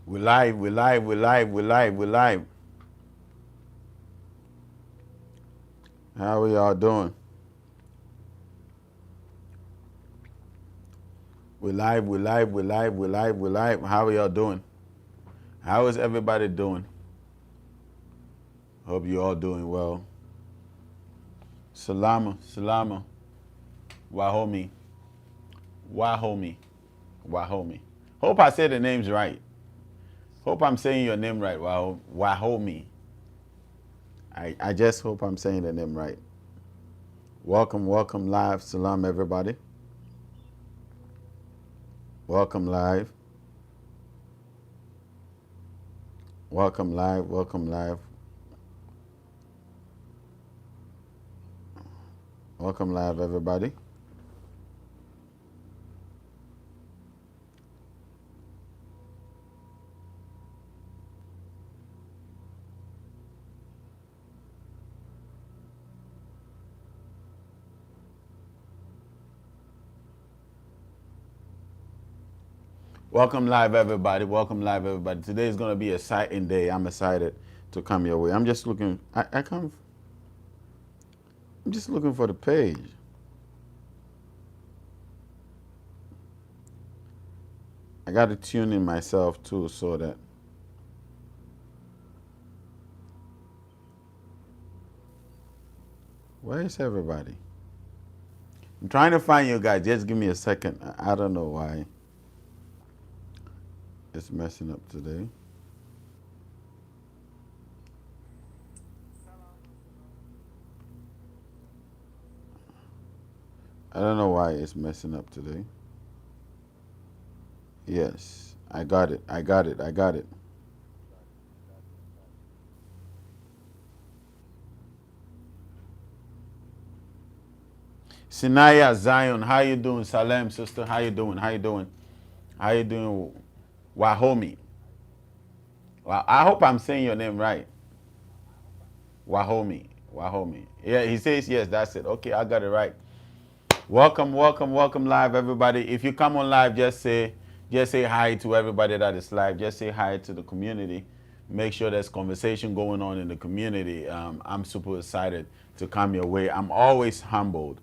We live, we live, we live, we live, we live. How are y'all doing? We live, we live, we live, we live, we live. How are y'all doing? How is everybody doing? Hope you all doing well. Salama, salama. Wahomi, wahomi, wahomi. Hope I said the names right. Hope I'm saying your name right, Wahomi. I just hope I'm saying the name right. Welcome, welcome live. Salam, everybody. Welcome live. Welcome live, welcome live. Welcome live, everybody. Welcome live, everybody. Welcome live, everybody. Today is going to be a exciting day. I'm excited to come your way. I'm just looking. I'm just looking for the page. I got to tune in myself too, so that. Where is everybody? I'm trying to find you guys. Just give me a second. I don't know why it's messing up today. I don't know why it's messing up today. Yes, I got it. I got it. I got it. Sinaya Zion, how you doing? Salem, sister, how you doing? How you doing? How you doing? Wahomi. Well, I hope I'm saying your name right. Wahomi. Wahomi. Yeah, he says yes, that's it. Okay, I got it right. Welcome, welcome, welcome live, everybody. If you come on live, just say hi to everybody that is live. Just say hi to the community. Make sure there's conversation going on in the community. I'm super excited to come your way. I'm always humbled.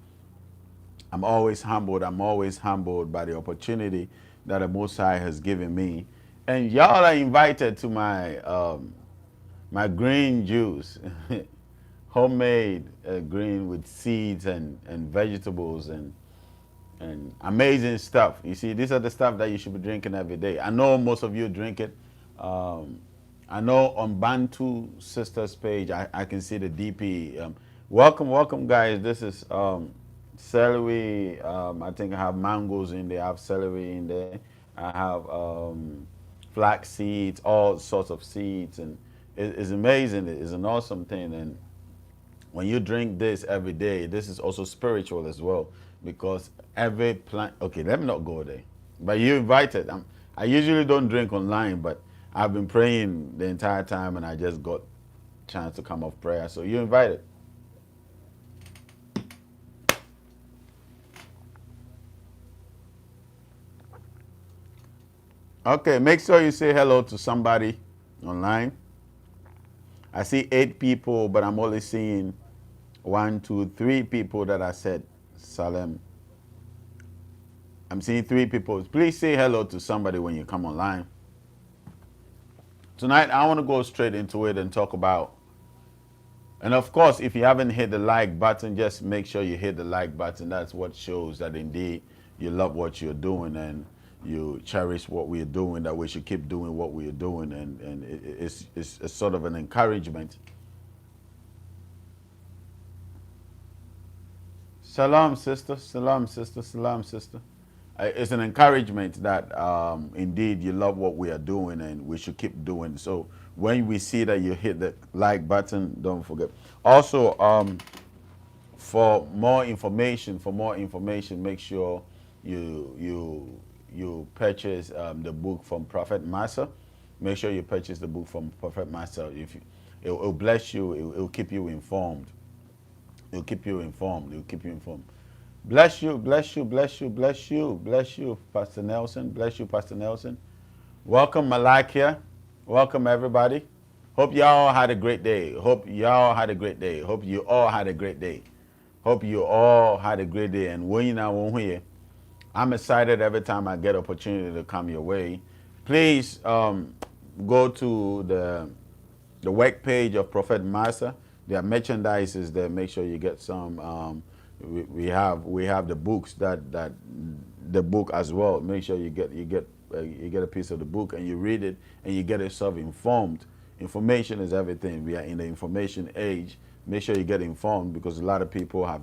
I'm always humbled. I'm always humbled by the opportunity that the Most High has given me. And y'all are invited to my green juice, homemade green with seeds and vegetables and amazing stuff. You see, these are the stuff that you should be drinking every day. I know most of you drink it. Um, I know on Bantu Sisters page, I can see the DP. Welcome, welcome, guys. This is celery. I think I have mangoes in there. I have celery in there. I have flax seeds, all sorts of seeds, and it's amazing. It's an awesome thing. And when you drink this every day, this is also spiritual as well because every plant. Okay, let me not go there. But you invited. I usually don't drink online, but I've been praying the entire time, and I just got chance to come off prayer. So you invited. Okay, make sure you say hello to somebody online. I see 8 people, but I'm only seeing 1, 2, 3 people that I said Salem. I'm seeing 3 people. Please say hello to somebody when you come online. Tonight, I want to go straight into it and talk about. And of course, if you haven't hit the like button, just make sure you hit the like button. That's what shows that indeed you love what you're doing and you cherish what we're doing, that we should keep doing what we're doing. And it's sort of an encouragement. Salam, sister. Salam, sister. Salam, sister. It's an encouragement that indeed you love what we are doing and we should keep doing. So when we see that you hit the like button, don't forget. Also, for more information, make sure you purchase the book from Prophet Massa. Make sure you purchase the book from Prophet Massa. If you, it'll bless you, it'll keep you informed. It'll keep you informed. It'll keep you informed. Bless you, bless you, bless you, bless you, bless you, Pastor Nelson. Bless you, Pastor Nelson. Welcome, Malakia. Welcome, everybody. Hope y'all had a great day. Hope y'all had a great day. Hope you all had a great day. Hope you all had a great day. And when you know here, I'm excited every time I get opportunity to come your way. Please go to the web page of Prophet Massa. Their merchandise is there. Make sure you get some. We have the books that the book as well. Make sure you get a piece of the book and you read it and you get yourself informed. Information is everything. We are in the information age. Make sure you get informed because a lot of people have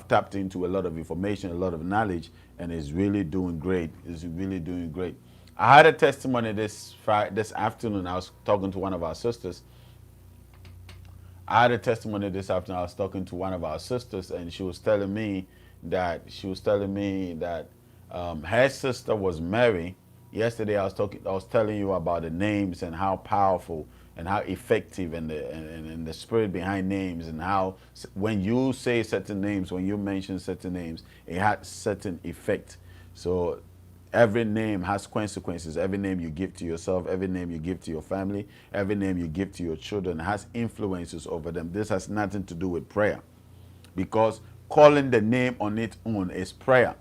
tapped into a lot of information, a lot of knowledge, and it's really doing great. It's really doing great. I had a testimony this afternoon. I was talking to one of our sisters. I had a testimony this afternoon. I was talking to one of our sisters, and she was telling me that her sister was married. Yesterday, I was telling you about the names and how powerful and how effective and the spirit behind names and how when you say certain names, when you mention certain names, it has certain effect. So every name has consequences. Every name you give to yourself, every name you give to your family, every name you give to your children has influences over them. This has nothing to do with prayer because calling the name on its own is prayer.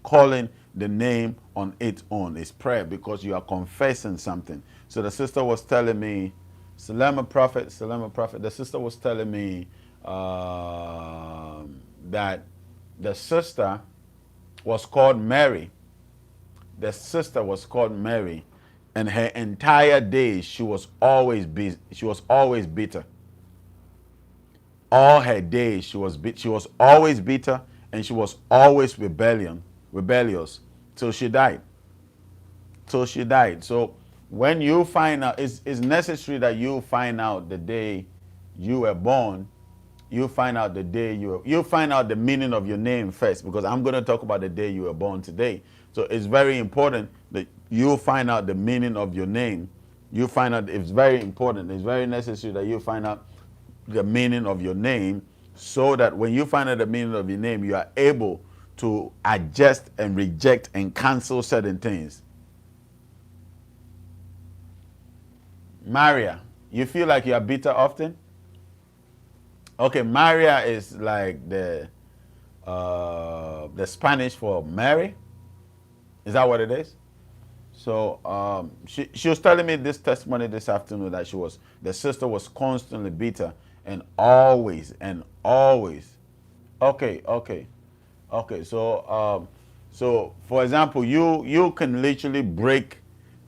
Calling the name on its own is prayer because you are confessing something. So the sister was telling me, Salama Prophet, the sister was telling me that the sister was called Mary. The sister was called Mary, and her entire days she was always busy. She was always bitter. All her days she was always bitter, and she was always rebellious, till she died. So when you find out, it's necessary that you find out the day you were born. You find out the day you find out the meaning of your name first, because I'm going to talk about the day you were born today. So it's very important that you find out the meaning of your name. You find out, it's very important, it's very necessary that you find out the meaning of your name, so that when you find out the meaning of your name, you are able to adjust and reject and cancel certain things. Maria, you feel like you are bitter often? Okay, Maria is like the Spanish for Mary. Is that what it is? So she was telling me this testimony this afternoon that the sister was constantly bitter and always. Okay. So for example, you can literally break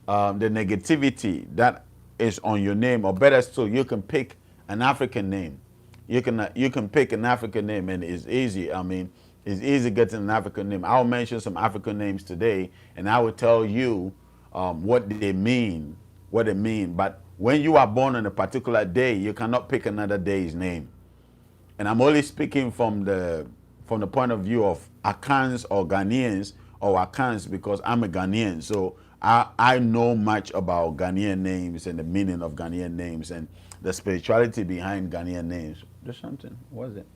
the negativity that is on your name, or better still, you can pick an African name. You can pick an African name, and it's easy. I mean, it's easy getting an African name. I'll mention some African names today, and I will tell you what they mean. But when you are born on a particular day, you cannot pick another day's name. And I'm only speaking from the point of view of Akans or Ghanaians or Akans, because I'm a Ghanaian. So I know much about Ghanaian names and the meaning of Ghanaian names and the spirituality behind Ghanaian names. There's something. What is it?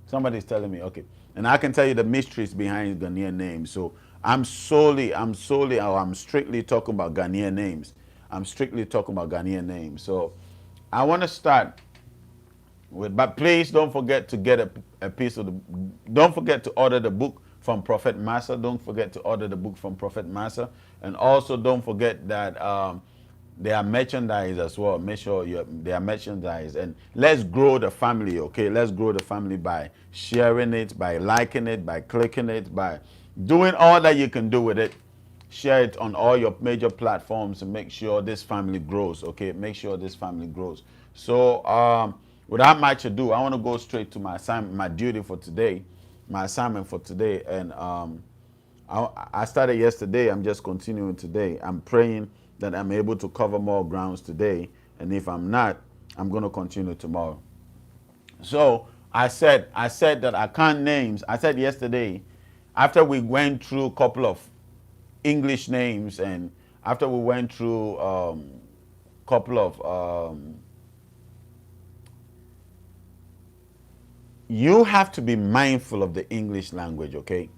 Somebody's telling me. Okay. And I can tell you the mysteries behind Ghanaian names. So I'm strictly talking about Ghanaian names. I'm strictly talking about Ghanaian names. So I want to start but please don't forget to get a piece of don't forget to order the book from Prophet Massa. Don't forget to order the book from Prophet Massa. And also don't forget that they are merchandise as well. Make sure they are merchandise. And let's grow the family, okay? Let's grow the family by sharing it, by liking it, by clicking it, by doing all that you can do with it. Share it on all your major platforms and make sure this family grows, okay? Make sure this family grows. So without much ado, I want to go straight to my assignment, my duty for today, my assignment for today. And I started yesterday. I'm just continuing today. I'm praying that I'm able to cover more grounds today. And if I'm not, I'm going to continue tomorrow. So I said that I can't names. I said yesterday, after we went through a couple of English names, and after we went through a couple of you have to be mindful of the English language, okay?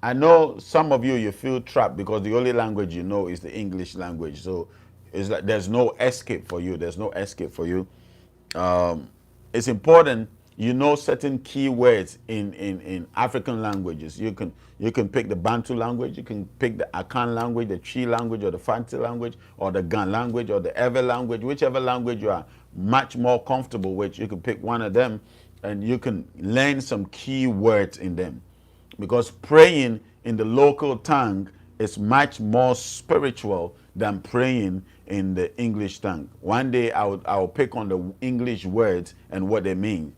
I know some of you, you feel trapped because the only language you know is the English language. So it's like there's no escape for you. There's no escape for you. It's important you know certain key words in African languages. You can pick the Bantu language, you can pick the Akan language, the Chi language, or the Fanti language, or the Gan language, or the Ewe language, whichever language you are much more comfortable with. You can pick one of them, and you can learn some key words in them, because praying in the local tongue is much more spiritual than praying in the English tongue. One day I'll pick on the English words and what they mean.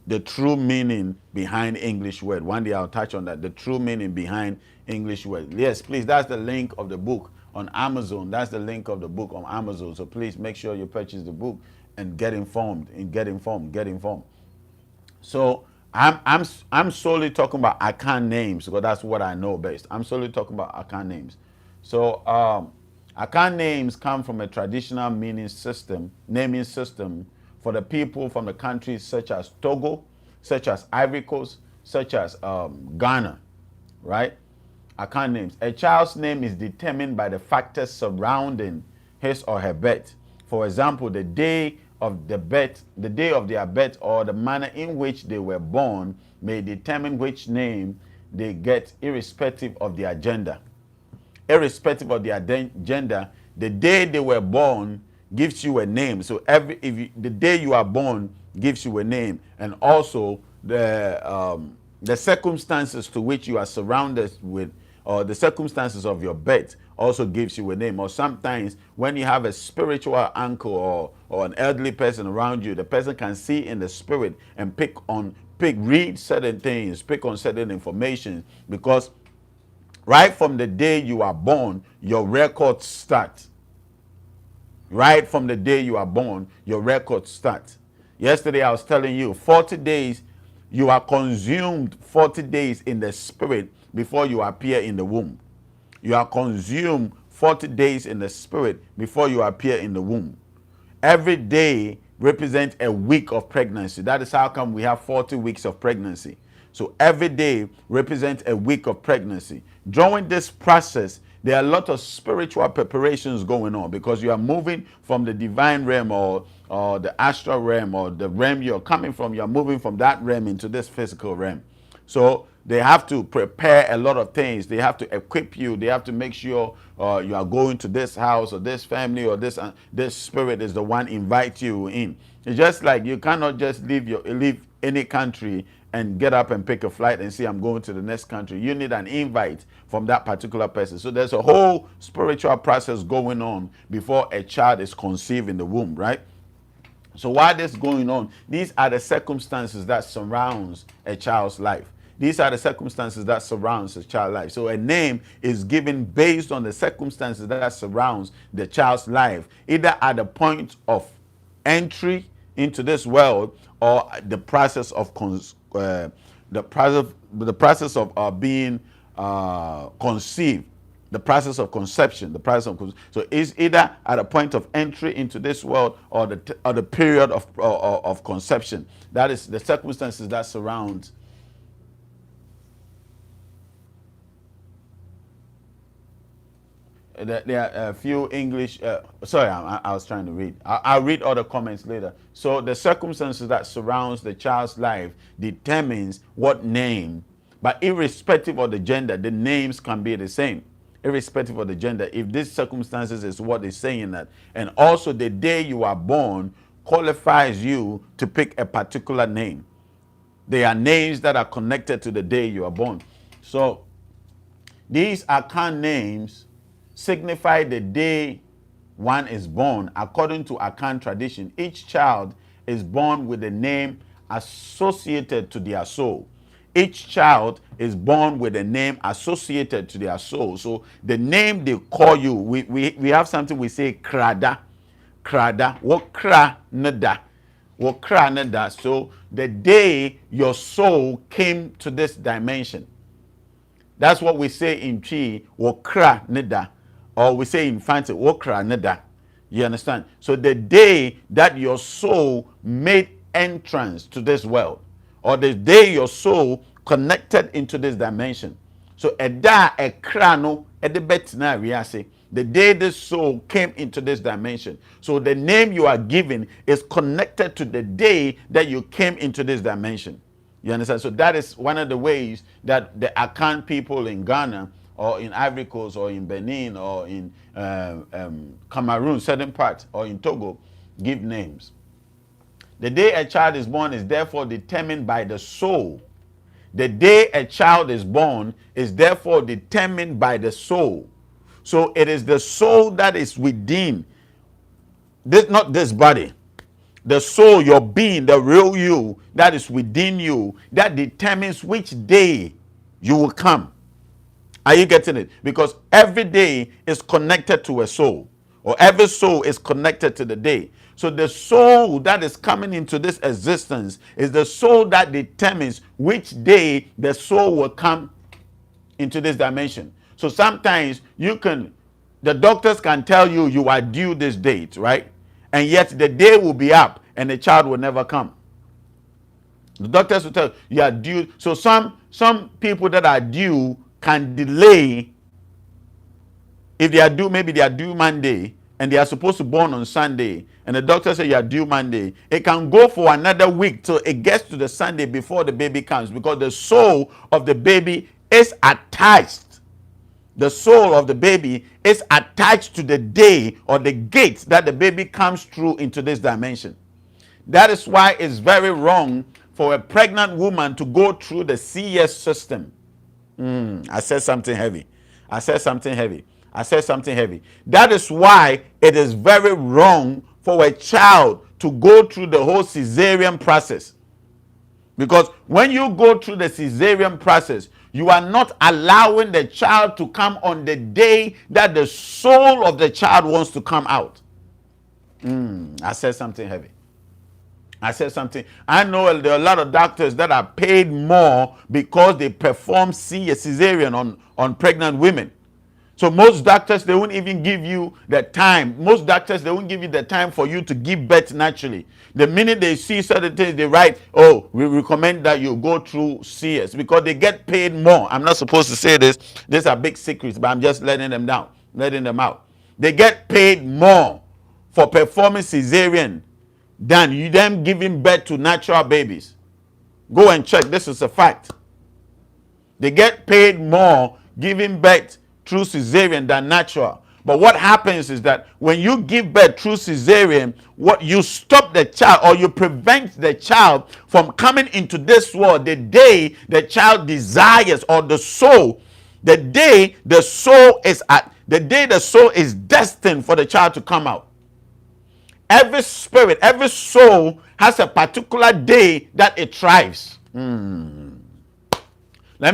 The true meaning behind English word. One day I'll touch on that. The true meaning behind English word. Yes, please, that's the link of the book on Amazon. That's the link of the book on Amazon. So please make sure you purchase the book and get informed. Get informed. So I'm solely talking about Akan names because that's what I know best. I'm solely talking about Akan names. So Akan names come from a traditional naming system for the people from the countries such as Togo, such as Ivory Coast, such as Ghana, right? Akan names. A child's name is determined by the factors surrounding his or her birth. For example, the day of the birth, the day of their birth, or the manner in which they were born may determine which name they get, irrespective of their gender. Irrespective of their gender, the day they were born gives you a name. So the day you are born gives you a name, and also the circumstances to which you are surrounded with, or the circumstances of your birth, also gives you a name. Or sometimes when you have a spiritual uncle or an elderly person around you, the person can see in the spirit and read certain things, pick on certain information, because right from the day you are born, your records start. Right from the day you are born, your records start. Yesterday I was telling you, 40 days, you are consumed 40 days in the spirit before you appear in the womb. You are consumed 40 days in the spirit before you appear in the womb. Every day represents a week of pregnancy. That is how come we have 40 weeks of pregnancy. So every day represents a week of pregnancy. During this process, there are a lot of spiritual preparations going on, because you are moving from the divine realm or the astral realm, or the realm you're coming from. You're moving from that realm into this physical realm. So they have to prepare a lot of things. They have to equip you. They have to make sure you are going to this house or this family, or this spirit is the one invite you in. It's just like you cannot just leave any country and get up and pick a flight and say, I'm going to the next country. You need an invite from that particular person. So there's a whole spiritual process going on before a child is conceived in the womb, right? So while this is going on, these are the circumstances that surrounds a child's life. These are the circumstances that surrounds a child's life. So a name is given based on the circumstances that surrounds the child's life, either at the point of entry into this world, or the process of being conceived, the process of conception, so it's either at a point of entry into this world, or the period of conception. That is the circumstances that surround. There are a few English. Sorry, I was trying to read. I'll read other comments later. So the circumstances that surrounds the child's life determines what name, but irrespective of the gender, the names can be the same. Irrespective of the gender, if these circumstances is what is saying that, and also the day you are born qualifies you to pick a particular name. They are names that are connected to the day you are born. So these Akan names signify the day one is born. According to Akan tradition, each child is born with a name associated to their soul. Each child is born with a name associated to their soul. So the name they call you, we have something we say krada. Krada. What kra nada. What kra nada. So the day your soul came to this dimension. That's what we say in Chi, wokra nida, or we say in Fancy, wokra nida. You understand? So the day that your soul made entrance to this world, or the day your soul connected into this dimension. So a crano at the betina riase. The day this soul came into this dimension. So the name you are given is connected to the day that you came into this dimension. You understand? So that is one of the ways that the Akan people in Ghana or in Ivory Coast or in Benin or in Cameroon, certain parts, or in Togo, give names. The day a child is born is therefore determined by the soul. The day a child is born is therefore determined by the soul. So it is the soul that is within this, not this body. The soul, your being, the real you that is within you, that determines which day you will come. Are you getting it? Because every day is connected to a soul, or every soul is connected to the day. So the soul that is coming into this existence is the soul that determines which day the soul will come into this dimension. So sometimes the doctors can tell you you are due this date, right? And yet the day will be up and the child will never come. The doctors will tell you are due. So some people that are due can delay. If they are due, maybe they are due Monday and they are supposed to born on Sunday, and the doctor says you are due Monday, it can go for another week till it gets to the Sunday before the baby comes, because the soul of the baby is attached. The soul of the baby is attached to the day or the gate that the baby comes through into this dimension. That is why it's very wrong for a pregnant woman to go through the CS system. I said something heavy. I said something heavy. I said something heavy. That is why it is very wrong for a child to go through the whole cesarean process. Because when you go through the cesarean process, you are not allowing the child to come on the day that the soul of the child wants to come out. I said something heavy. I said something. I know there are a lot of doctors that are paid more because they perform cesarean on pregnant women. So most doctors, they won't even give you the time. Most doctors, they won't give you the time for you to give birth naturally. The minute they see certain things, they write, oh, we recommend that you go through CS, because they get paid more. I'm not supposed to say this. These are big secrets, but I'm just letting them out. They get paid more for performing cesarean than you them giving birth to natural babies. Go and check. This is a fact. They get paid more giving birth through cesarean than natural. But what happens is that when you give birth through cesarean, what you stop the child, or you prevent the child from coming into this world the day the child desires, or the soul, the day the soul is destined for the child to come out. Every spirit, every soul has a particular day that it thrives. Let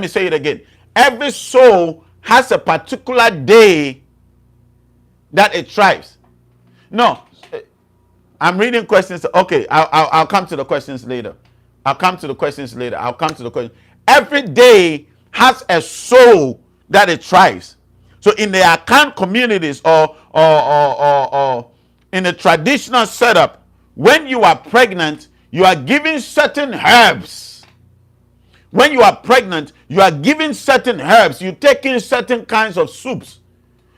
me say it again. Every soul has a particular day that it thrives. No, I'm reading questions. Okay, I'll come to the questions later. Every day has a soul that it thrives. So in the Akan communities or in a traditional setup, when you are pregnant, you are given certain herbs. When you are pregnant, you are given certain herbs. You take in certain kinds of soups.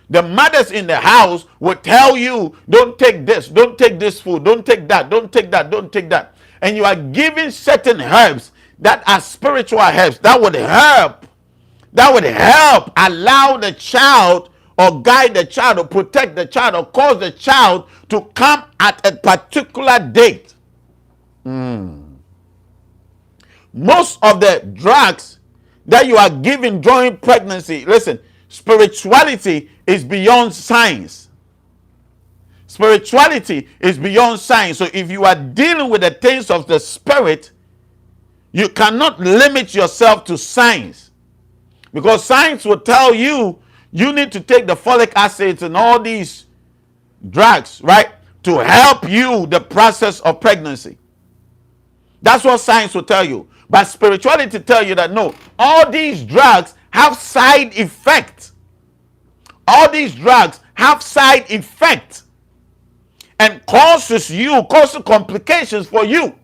The mothers in the house will tell you, don't take this, don't take this food, don't take that, don't take that, don't take that. And you are given certain herbs that are spiritual herbs that would help allow the child, or guide the child, or protect the child, or cause the child to come at a particular date. Most of the drugs that you are given during pregnancy, listen, spirituality is beyond science. Spirituality is beyond science. So if you are dealing with the things of the spirit, you cannot limit yourself to science. Because science will tell you, you need to take the folic acids and all these drugs, right, to help you the process of pregnancy. That's what science will tell you. But spirituality tell you that no, all these drugs have side effects. All these drugs have side effects and causes complications for you.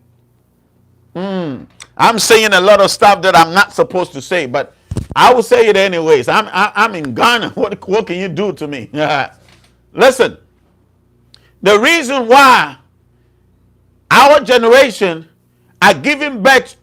I I'm saying a lot of stuff that I'm not supposed to say, but I will say it anyways. I'm in Ghana. What can you do to me? Listen, the reason why our generation are giving birth,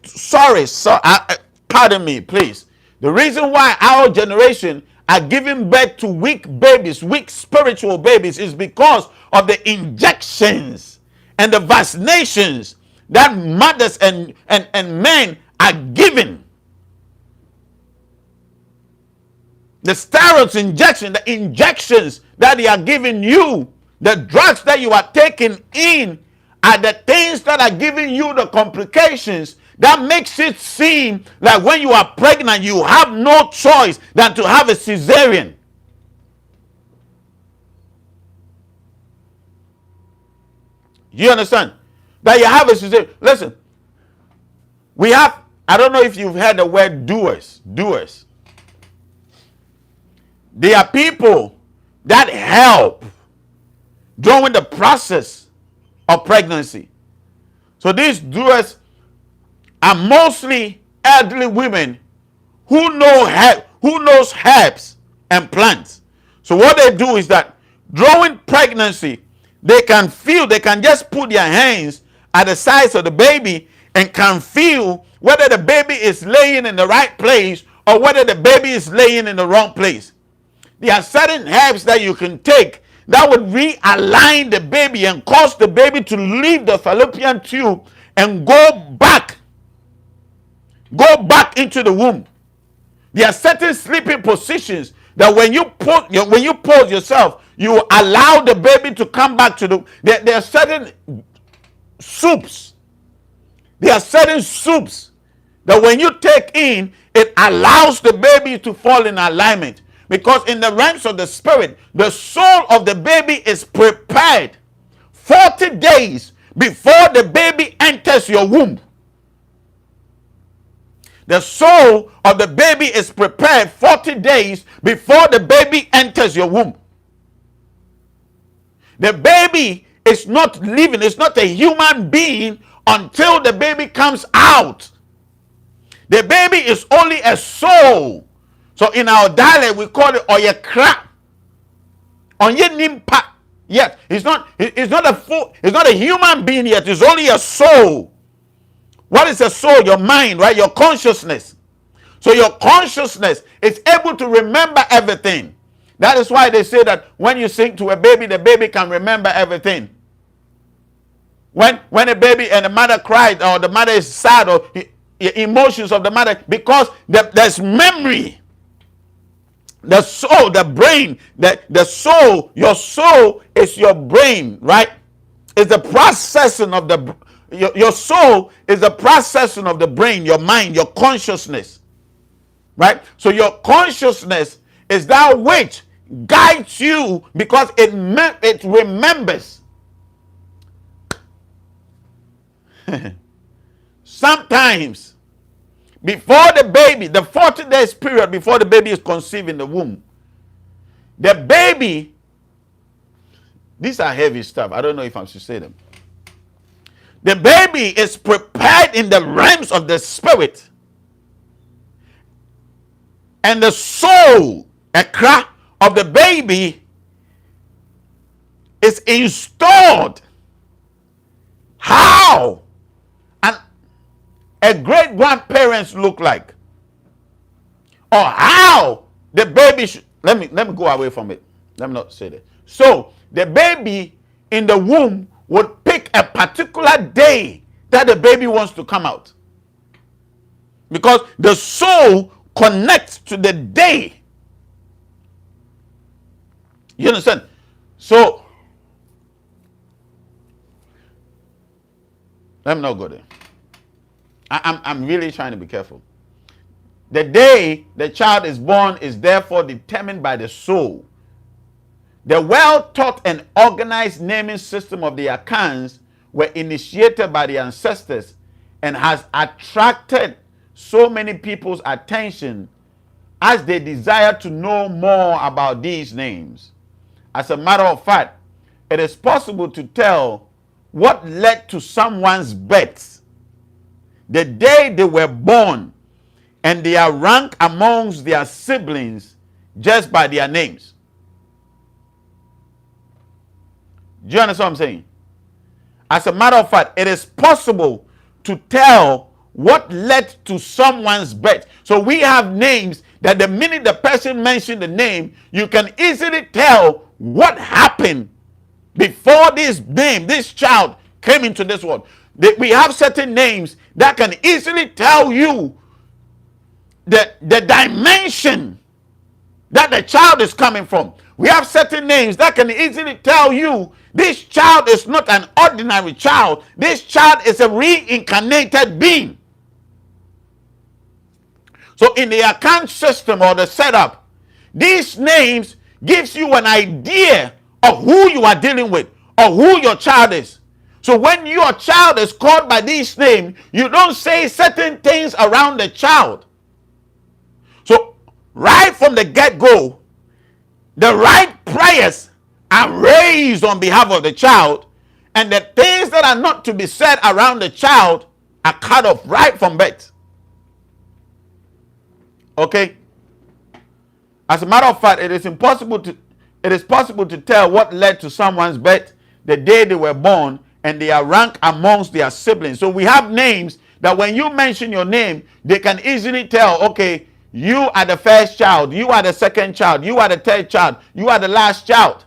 pardon me, please. The reason why our generation are giving birth to weak babies, weak spiritual babies, is because of the injections and the vaccinations that mothers and men are giving. The steroids injection, the injections that they are giving you, the drugs that you are taking in, are the things that are giving you the complications that makes it seem like when you are pregnant, you have no choice than to have a cesarean. You understand? That you have a cesarean. Listen, we have, I don't know if you've heard the word doers. Doers. They are people that help during the process of pregnancy. So these doers are mostly elderly women who knows herbs and plants. So what they do is that during pregnancy, they can just put their hands at the sides of the baby and can feel whether the baby is laying in the right place or whether the baby is laying in the wrong place. There are certain herbs that you can take that would realign the baby and cause the baby to leave the fallopian tube and go back into the womb. There are certain sleeping positions that when you pose yourself, you allow the baby to come back to the. There are certain soups. There are certain soups that when you take in, it allows the baby to fall in alignment. Because in the realms of the spirit, the soul of the baby is prepared 40 days before the baby enters your womb. The soul of the baby is prepared 40 days before the baby enters your womb. The baby is not living, it's not a human being until the baby comes out. The baby is only a soul. So in our dialect, we call it oyekra. Onye nimpa. Yet it's not a human being yet. It's only a soul. What is a soul? Your mind, right? Your consciousness. So your consciousness is able to remember everything. That is why they say that when you sing to a baby, the baby can remember everything. When a baby and the mother cries, or the mother is sad, or emotions of the mother, because there's memory. The soul, the brain, the soul, your soul is your brain, right? It's the processing of your soul is the processing of the brain, your mind, your consciousness, right? So your consciousness is that which guides you because it remembers. Sometimes, before the baby, the 40 days period before the baby is conceived in the womb, the baby, these are heavy stuff. I don't know if I should say them. The baby is prepared in the realms of the spirit. And the soul, ekra, of the baby is installed. How a great grandparents look like, or how the baby should. Let me go away from it. Let me not say that. So the baby in the womb would pick a particular day that the baby wants to come out, because the soul connects to the day. You understand? So let me not go there. I'm really trying to be careful. The day the child is born is therefore determined by the soul. The well-taught and organized naming system of the Akans were initiated by the ancestors and has attracted so many people's attention as they desire to know more about these names. As a matter of fact, it is possible to tell what led to someone's birth the day they were born, and their rank amongst their siblings just by their names. Do you understand what I'm saying? As a matter of fact, it is possible to tell what led to someone's birth. So we have names that the minute the person mentioned the name, you can easily tell what happened before this name, this child came into this world. We have certain names that can easily tell you the dimension that the child is coming from. We have certain names that can easily tell you this child is not an ordinary child. This child is a reincarnated being. So in the account system or the setup, these names gives you an idea of who you are dealing with or who your child is. So when your child is called by this name, you don't say certain things around the child. So right from the get-go, the right prayers are raised on behalf of the child, and the things that are not to be said around the child are cut off right from birth. Okay? As a matter of fact, it is possible to tell what led to someone's birth, the day they were born, and their rank amongst their siblings. So we have names that when you mention your name, they can easily tell, okay, you are the first child, you are the second child, you are the third child, you are the last child.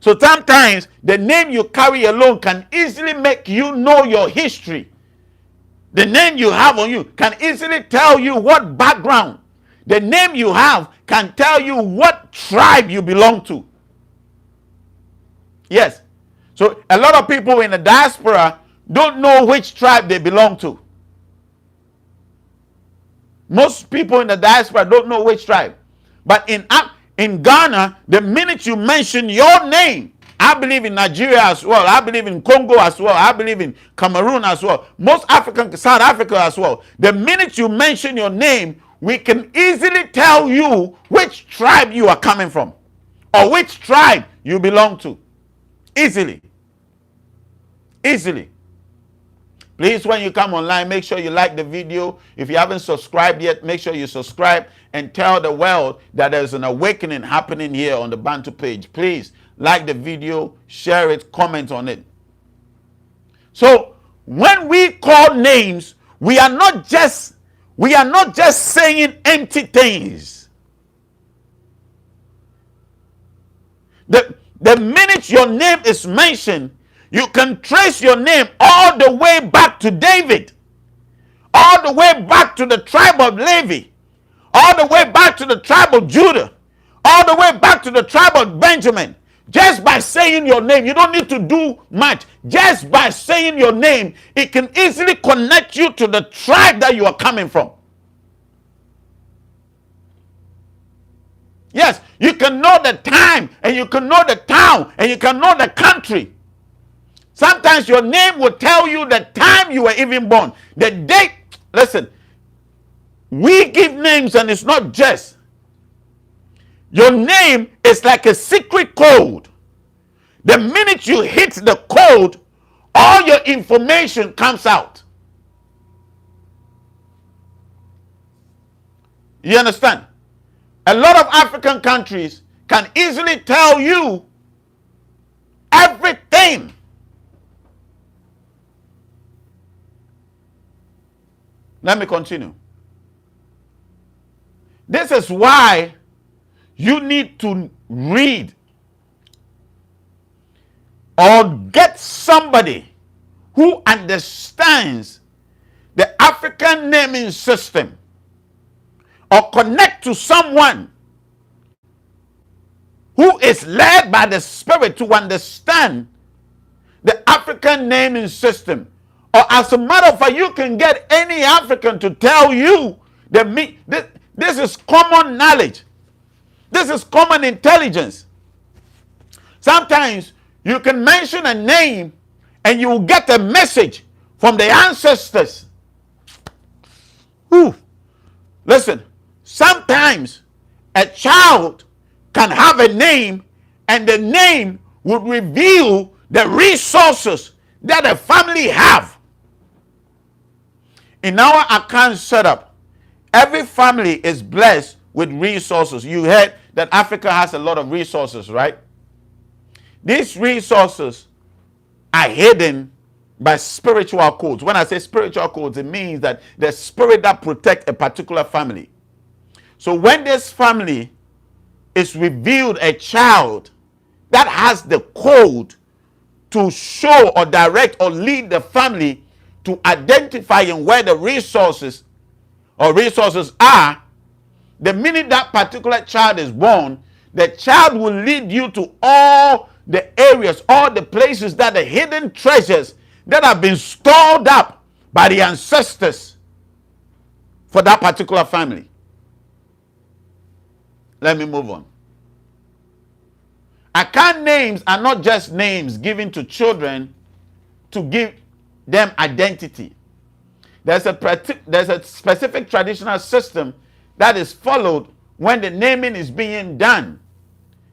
So sometimes the name you carry alone can easily make you know your history. The name you have on you can easily tell you what background. The name you have can tell you what tribe you belong to. Yes. So a lot of people in the diaspora don't know which tribe they belong to. Most people in the diaspora don't know which tribe. But in Ghana, the minute you mention your name, I believe in Nigeria as well, I believe in Congo as well, I believe in Cameroon as well, most South Africa as well. The minute you mention your name, we can easily tell you which tribe you are coming from or which tribe you belong to. Easily. Easily. Please, when you come online, make sure you like the video. If you haven't subscribed yet, make sure you subscribe and tell the world that there's an awakening happening here on the Bantu page. Please like the video, share it, comment on it. So when we call names, we are not just saying empty things. The minute your name is mentioned, you can trace your name all the way back to David, all the way back to the tribe of Levi, all the way back to the tribe of Judah, all the way back to the tribe of Benjamin. Just by saying your name, you don't need to do much. Just by saying your name, it can easily connect you to the tribe that you are coming from. Yes, you can know the time, and you can know the town, and you can know the country. Sometimes your name will tell you the time you were even born, the date. Listen, we give names and it's not just. Your name is like a secret code. The minute you hit the code, all your information comes out. You understand? A lot of African countries can easily tell you everything. Let me continue. This is why you need to read or get somebody who understands the African naming system, or connect to someone who is led by the Spirit to understand the African naming system. Or as a matter of fact, you can get any African to tell you this is common knowledge. This is common intelligence. Sometimes you can mention a name and you will get a message from the ancestors. Ooh. Listen, sometimes a child can have a name and the name would reveal the resources that a family have. In our account setup, every family is blessed with resources. You heard that Africa has a lot of resources, right? These resources are hidden by spiritual codes. When I say spiritual codes, it means that the spirit that protects a particular family. So when this family is revealed a child that has the code to show or direct or lead the family to identifying where the resources are, the minute that particular child is born, the child will lead you to all the areas, all the places that the hidden treasures that have been stored up by the ancestors for that particular family. Let me move on. Account names are not just names given to children to give them identity. There's a specific traditional system that is followed when the naming is being done.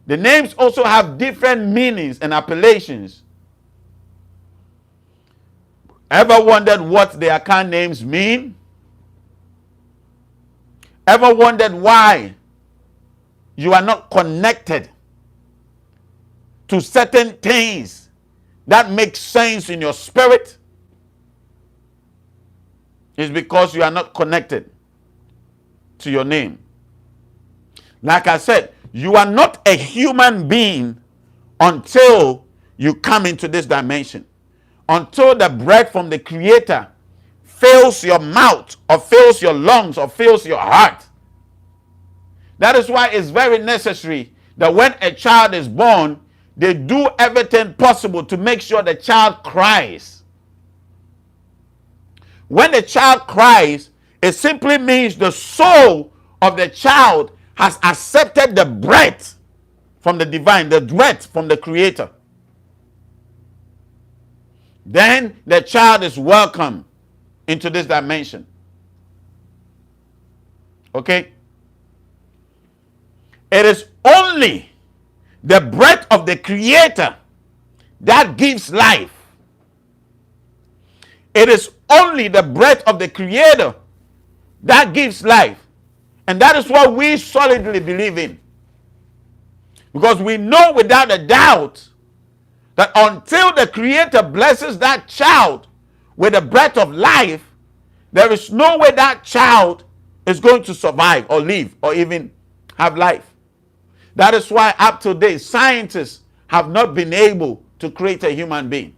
The names also have different meanings and appellations. Ever wondered what the account names mean? Ever wondered why you are not connected to certain things that make sense in your spirit? It's because you are not connected to your name. Like I said, you are not a human being until you come into this dimension. Until the breath from the Creator fills your mouth or fills your lungs or fills your heart. That is why it's very necessary that when a child is born, they do everything possible to make sure the child cries. When the child cries, it simply means the soul of the child has accepted the breath from the divine, the breath from the Creator. Then the child is welcome into this dimension. Okay? It is only the breath of the Creator that gives life. It is only the breath of the Creator that gives life. And that is what we solidly believe in. Because we know without a doubt that until the Creator blesses that child with the breath of life, there is no way that child is going to survive or live or even have life. That is why up to date, scientists have not been able to create a human being.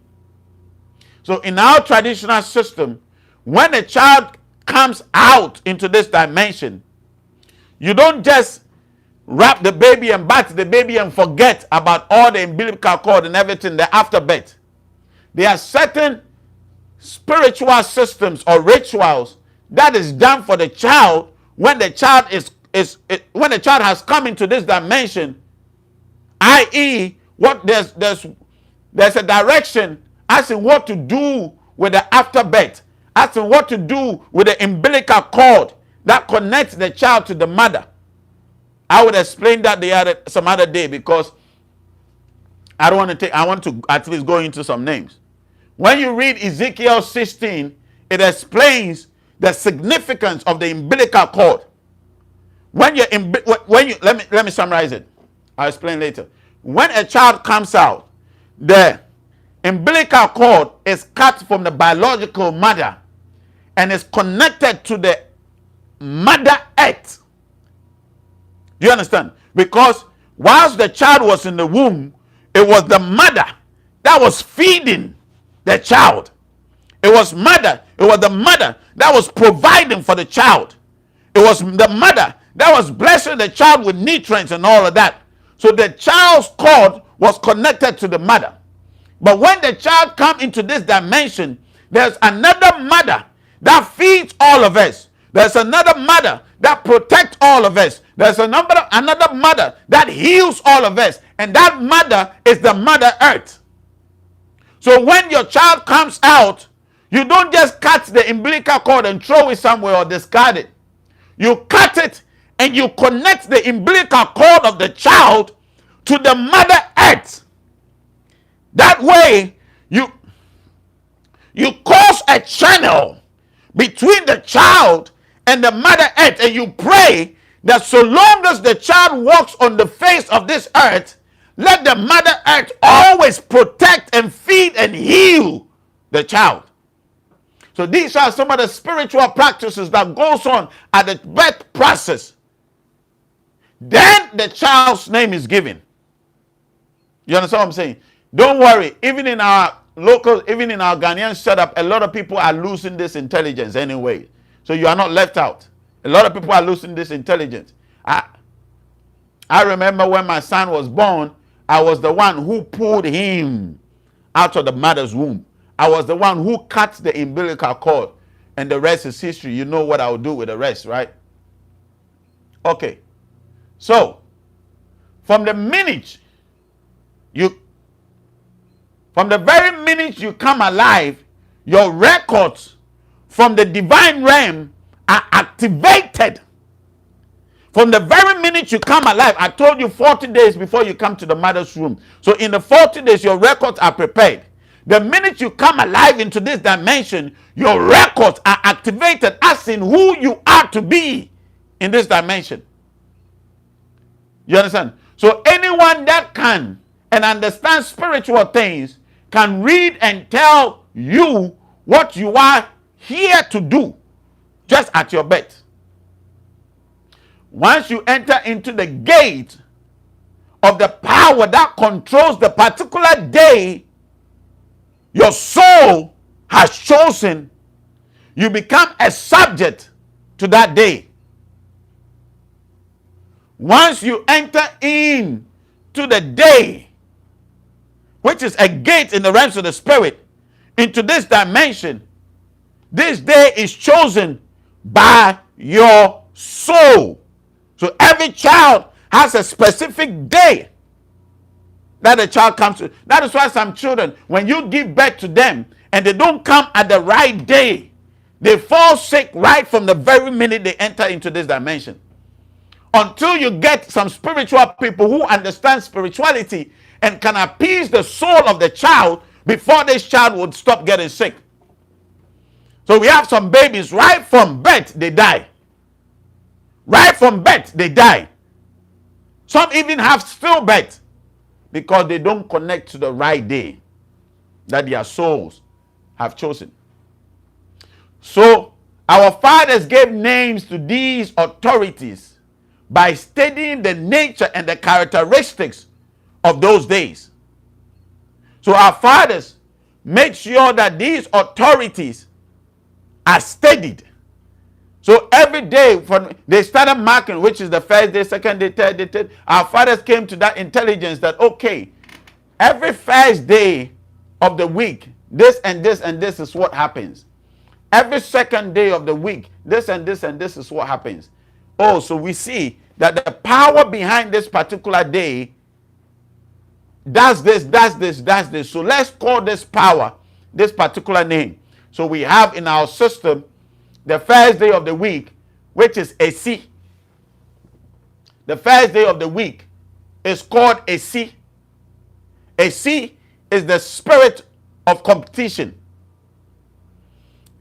So in our traditional system, when a child comes out into this dimension, you don't just wrap the baby and bat the baby and forget about all the umbilical cord and everything, the afterbirth. There are certain spiritual systems or rituals that is done for the child when the child when the child has come into this dimension, i.e., what there's a direction as in what to do with the afterbirth, as in what to do with the umbilical cord that connects the child to the mother. I would explain that some other day because I want to at least go into some names. When you read Ezekiel 16, it explains the significance of the umbilical cord. Let me summarize it. I'll explain later. When a child comes out, the umbilical cord is cut from the biological mother and is connected to the mother earth. Do you understand? Because whilst the child was in the womb, it was the mother that was feeding the child. It was the mother that was providing for the child. It was the mother that was blessing the child with nutrients and all of that. So the child's cord was connected to the mother. But when the child comes into this dimension, there's another mother that feeds all of us. There's another mother that protects all of us. There's another mother that heals all of us. And that mother is the Mother Earth. So when your child comes out, you don't just cut the umbilical cord and throw it somewhere or discard it. You cut it and you connect the umbilical cord of the child to the Mother Earth. That way, you cause a channel between the child and the mother earth, and you pray that so long as the child walks on the face of this earth, let the mother earth always protect and feed and heal the child. So these are some of the spiritual practices that goes on at the birth process. Then the child's name is given. You understand what I'm saying? Don't worry. Even in our Ghanaian setup, a lot of people are losing this intelligence anyway. So you are not left out. A lot of people are losing this intelligence. I remember when my son was born, I was the one who pulled him out of the mother's womb. I was the one who cut the umbilical cord, and the rest is history. You know what I will do with the rest, right? Okay. So, from the very minute you come alive, your records from the divine realm are activated. From the very minute you come alive, I told you 40 days before you come to the mother's room. So in the 40 days, your records are prepared. The minute you come alive into this dimension, your records are activated as in who you are to be in this dimension. You understand? So anyone that can and understands spiritual things can read and tell you what you are here to do just at your birth. Once you enter into the gate of the power that controls the particular day your soul has chosen, you become a subject to that day. Once you enter in to the day, which is a gate in the realms of the spirit, into this dimension, this day is chosen by your soul. So every child has a specific day that the child comes to. That is why some children, when you give birth to them and they don't come at the right day, they fall sick right from the very minute they enter into this dimension. Until you get some spiritual people who understand spirituality and can appease the soul of the child before this child would stop getting sick. So we have some babies right from birth, they die. Right from birth, they die. Some even have stillbirth because they don't connect to the right day that their souls have chosen. So our fathers gave names to these authorities by studying the nature and the characteristics of those days. So our fathers made sure that these authorities are studied. So every day, they started marking, which is the first day, second day, third day. Our fathers came to that intelligence that, okay, every first day of the week, this and this and this is what happens. Every second day of the week, this and this and this is what happens. Oh, so we see that the power behind this particular day does this, does this, does this. So let's call this power this particular name. So we have in our system the first day of the week, which is Esi. The first day of the week is called Esi. Esi is the spirit of competition.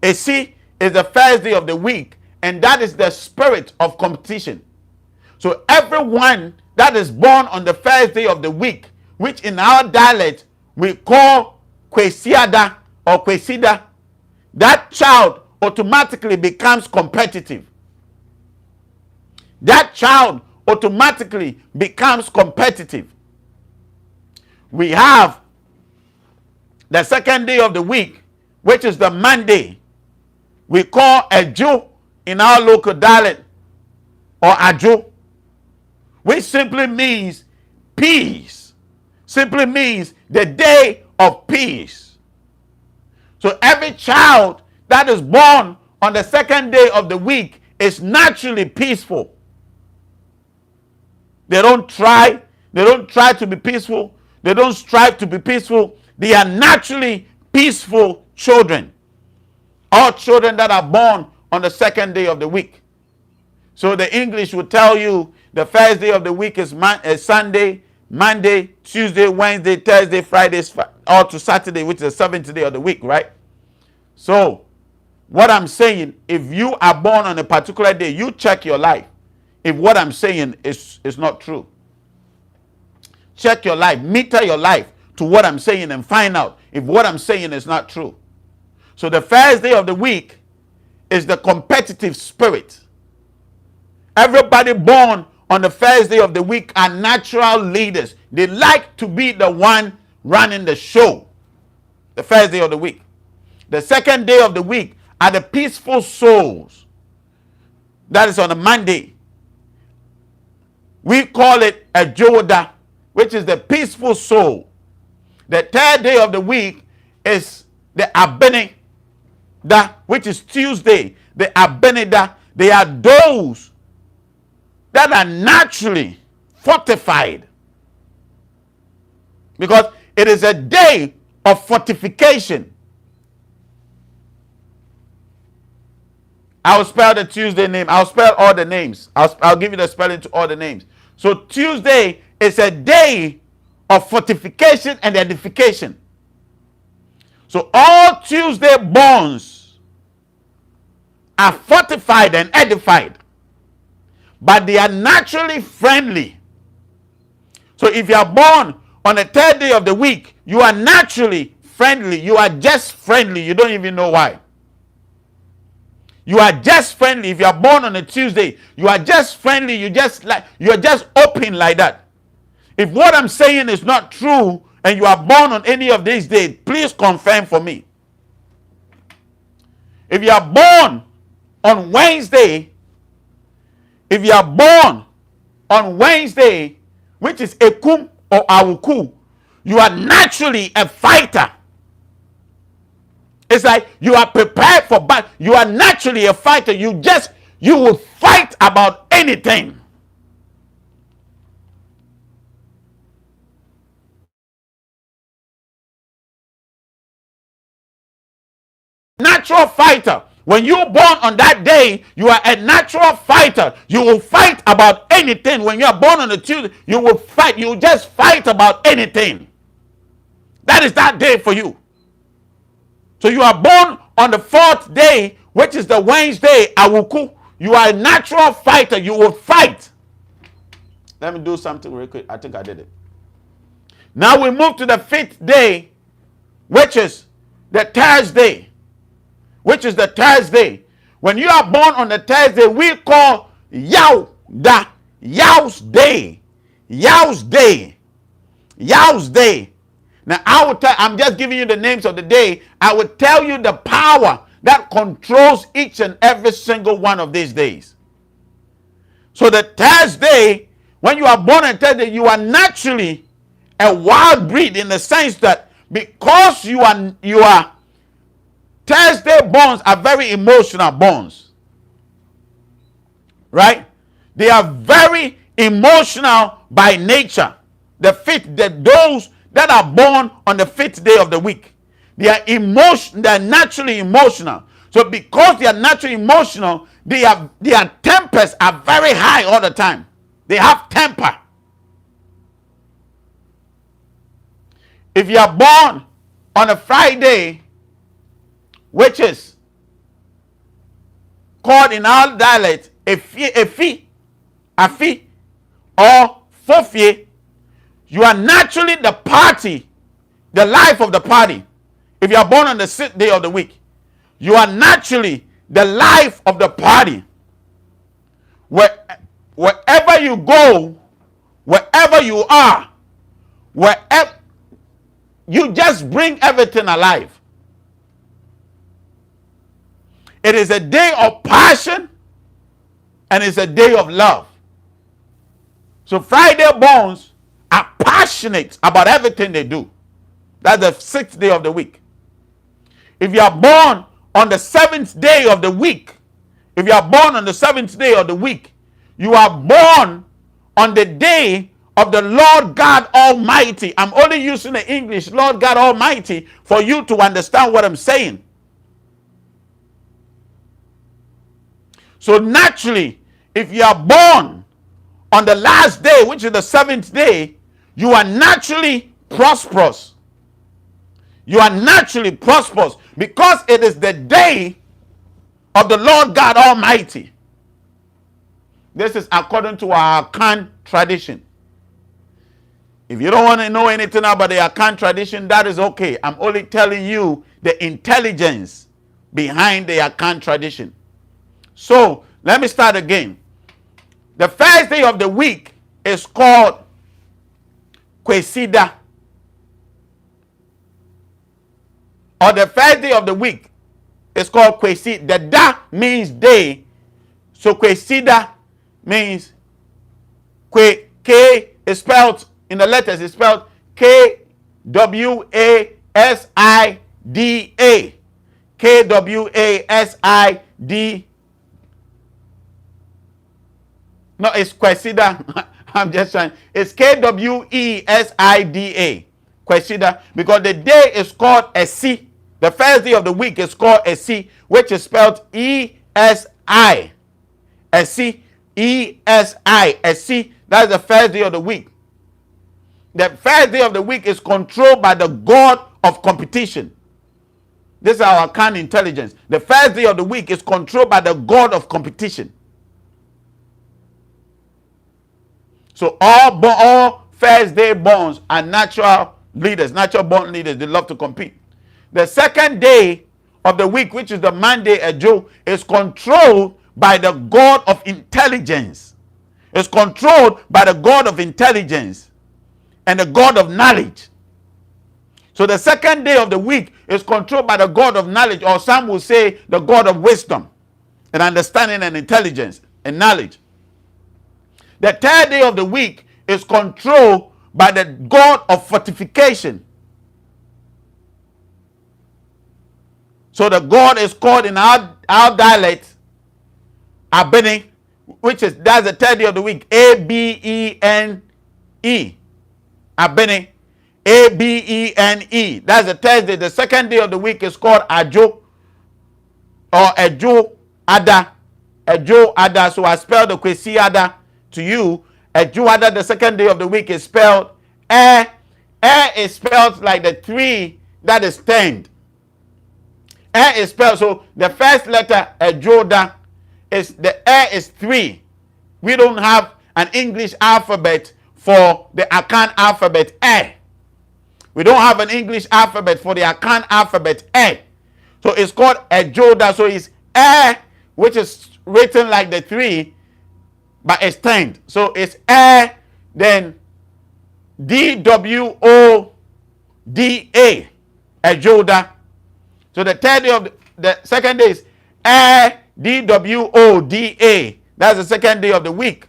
Esi is the first day of the week, and that is the spirit of competition. So everyone that is born on the first day of the week, which in our dialect we call Kwesiada or Kwesida, that child automatically becomes competitive. That child automatically becomes competitive. We have the second day of the week, which is the Monday. We call Ejo in our local dialect, or Ajo, which simply means peace. Simply means the day of peace. So every child that is born on the second day of the week is naturally peaceful. They don't try to be peaceful. They don't strive to be peaceful. They are naturally peaceful children. All children that are born on the second day of the week. So the English will tell you the first day of the week is Sunday, Monday, Tuesday, Wednesday, Thursday, Friday, all to Saturday, which is the seventh day of the week, right? So what I'm saying, if you are born on a particular day, you check your life. If what I'm saying is not true. Check your life, meter your life to what I'm saying and find out if what I'm saying is not true. So the first day of the week is the competitive spirit. Everybody born on the first day of the week are natural leaders. They like to be the one running the show. The first day of the week. The second day of the week are the peaceful souls. That is on a Monday. We call it a Joda, which is the peaceful soul. The third day of the week is the Abenida, which is Tuesday. The Abenida, they are those that are naturally fortified. Because it is a day of fortification. I'll spell the Tuesday name. I'll spell all the names. I'll give you the spelling to all the names. So Tuesday is a day of fortification and edification. So all Tuesday borns are fortified and edified, but they are naturally friendly. So if you are born on the third day of the week, you are naturally friendly. You are just friendly. You don't even know why. You are just friendly. If you are born on a Tuesday, you are just friendly. You are just open like that. If what I'm saying is not true and you are born on any of these days, please confirm for me. If you are born on Wednesday, which is Ekum or Awuku, you are naturally a fighter. It's like you are prepared for battle. You are naturally a fighter. You will fight about anything. Natural fighter. When you're born on that day, you are a natural fighter. You will fight about anything. When you are born on a Tuesday, you will fight. You will just fight about anything. That is that day for you. So you are born on the fourth day, which is the Wednesday, Awuku. You are a natural fighter. You will fight. Let me do something real quick. I think I did it. Now we move to the fifth day, which is the Thursday. When you are born on the Thursday, we call Yaw's Day. Now, I'm just giving you the names of the day. I will tell you the power that controls each and every single one of these days. So the Thursday, when you are born on Thursday, you are naturally a wild breed in the sense that because you are Thursday borns are very emotional borns. Right? They are very emotional by nature. Those that are born on the fifth day of the week, they are naturally emotional. So because they are naturally emotional, their tempers are very high all the time. They have temper. If you are born on a Friday, which is called in our dialect Afi, or Fofie, you are naturally the party, the life of the party. If you are born on the sixth day of the week, you are naturally the life of the party. Wherever you go, wherever you are, wherever you just bring everything alive. It is a day of passion and it's a day of love. So Friday borns are passionate about everything they do. That's the sixth day of the week. If you are born on the seventh day of the week, you are born on the day of the Lord God Almighty. I'm only using the English Lord God Almighty for you to understand what I'm saying. So naturally, if you are born on the last day, which is the seventh day, you are naturally prosperous. You are naturally prosperous because it is the day of the Lord God Almighty. This is according to our Akan tradition. If you don't want to know anything about the Akan tradition, that is okay. I'm only telling you the intelligence behind the Akan tradition. So, let me start again. The first day of the week is called Kwesida. Or the first day of the week is called Kwesida. The da means day. So Kwesida means K is spelled in the letters, it's spelled Kwasida. Kwasida. No, it's Kwesida. I'm just trying. It's Kwesida. Kwesida. Because the day is called Esi. The first day of the week is called Esi, which is spelled E-S-I. Esi. E-S-I. Esi. That's the first day of the week. The first day of the week is controlled by the god of competition. This is our Akan intelligence. The first day of the week is controlled by the god of competition. So all first day borns are natural leaders, natural born leaders. They love to compete. The second day of the week, which is the Monday Ejo, is controlled by the god of intelligence. It's controlled by the god of intelligence and the god of knowledge. So the second day of the week is controlled by the god of knowledge, or some will say the god of wisdom and understanding and intelligence and knowledge. The third day of the week is controlled by the god of fortification. So the god is called in our dialect Abene, that's the third day of the week. A-B-E-N-E. Abene. A-B-E-N-E. That's the Thursday. The second day of the week is called Ajo or Ejo Ada. Ejo Ada. So I spelled the Kwesi Ada to you. Ejo Ada, the second day of the week, is spelled E. E is spelled like the tree that is turned. E is spelled, so the first letter, Ejoda, is the E is 3. We don't have an English alphabet for the Akan alphabet E. We don't have an English alphabet for the Akan alphabet E. So it's called Ejoda. So it's E, which is written like the 3, but it's turned. So it's E, then D-W-O-D-A. Ejoda. So the third day of the second day is D-W-O-D-A. That's the second day of the week.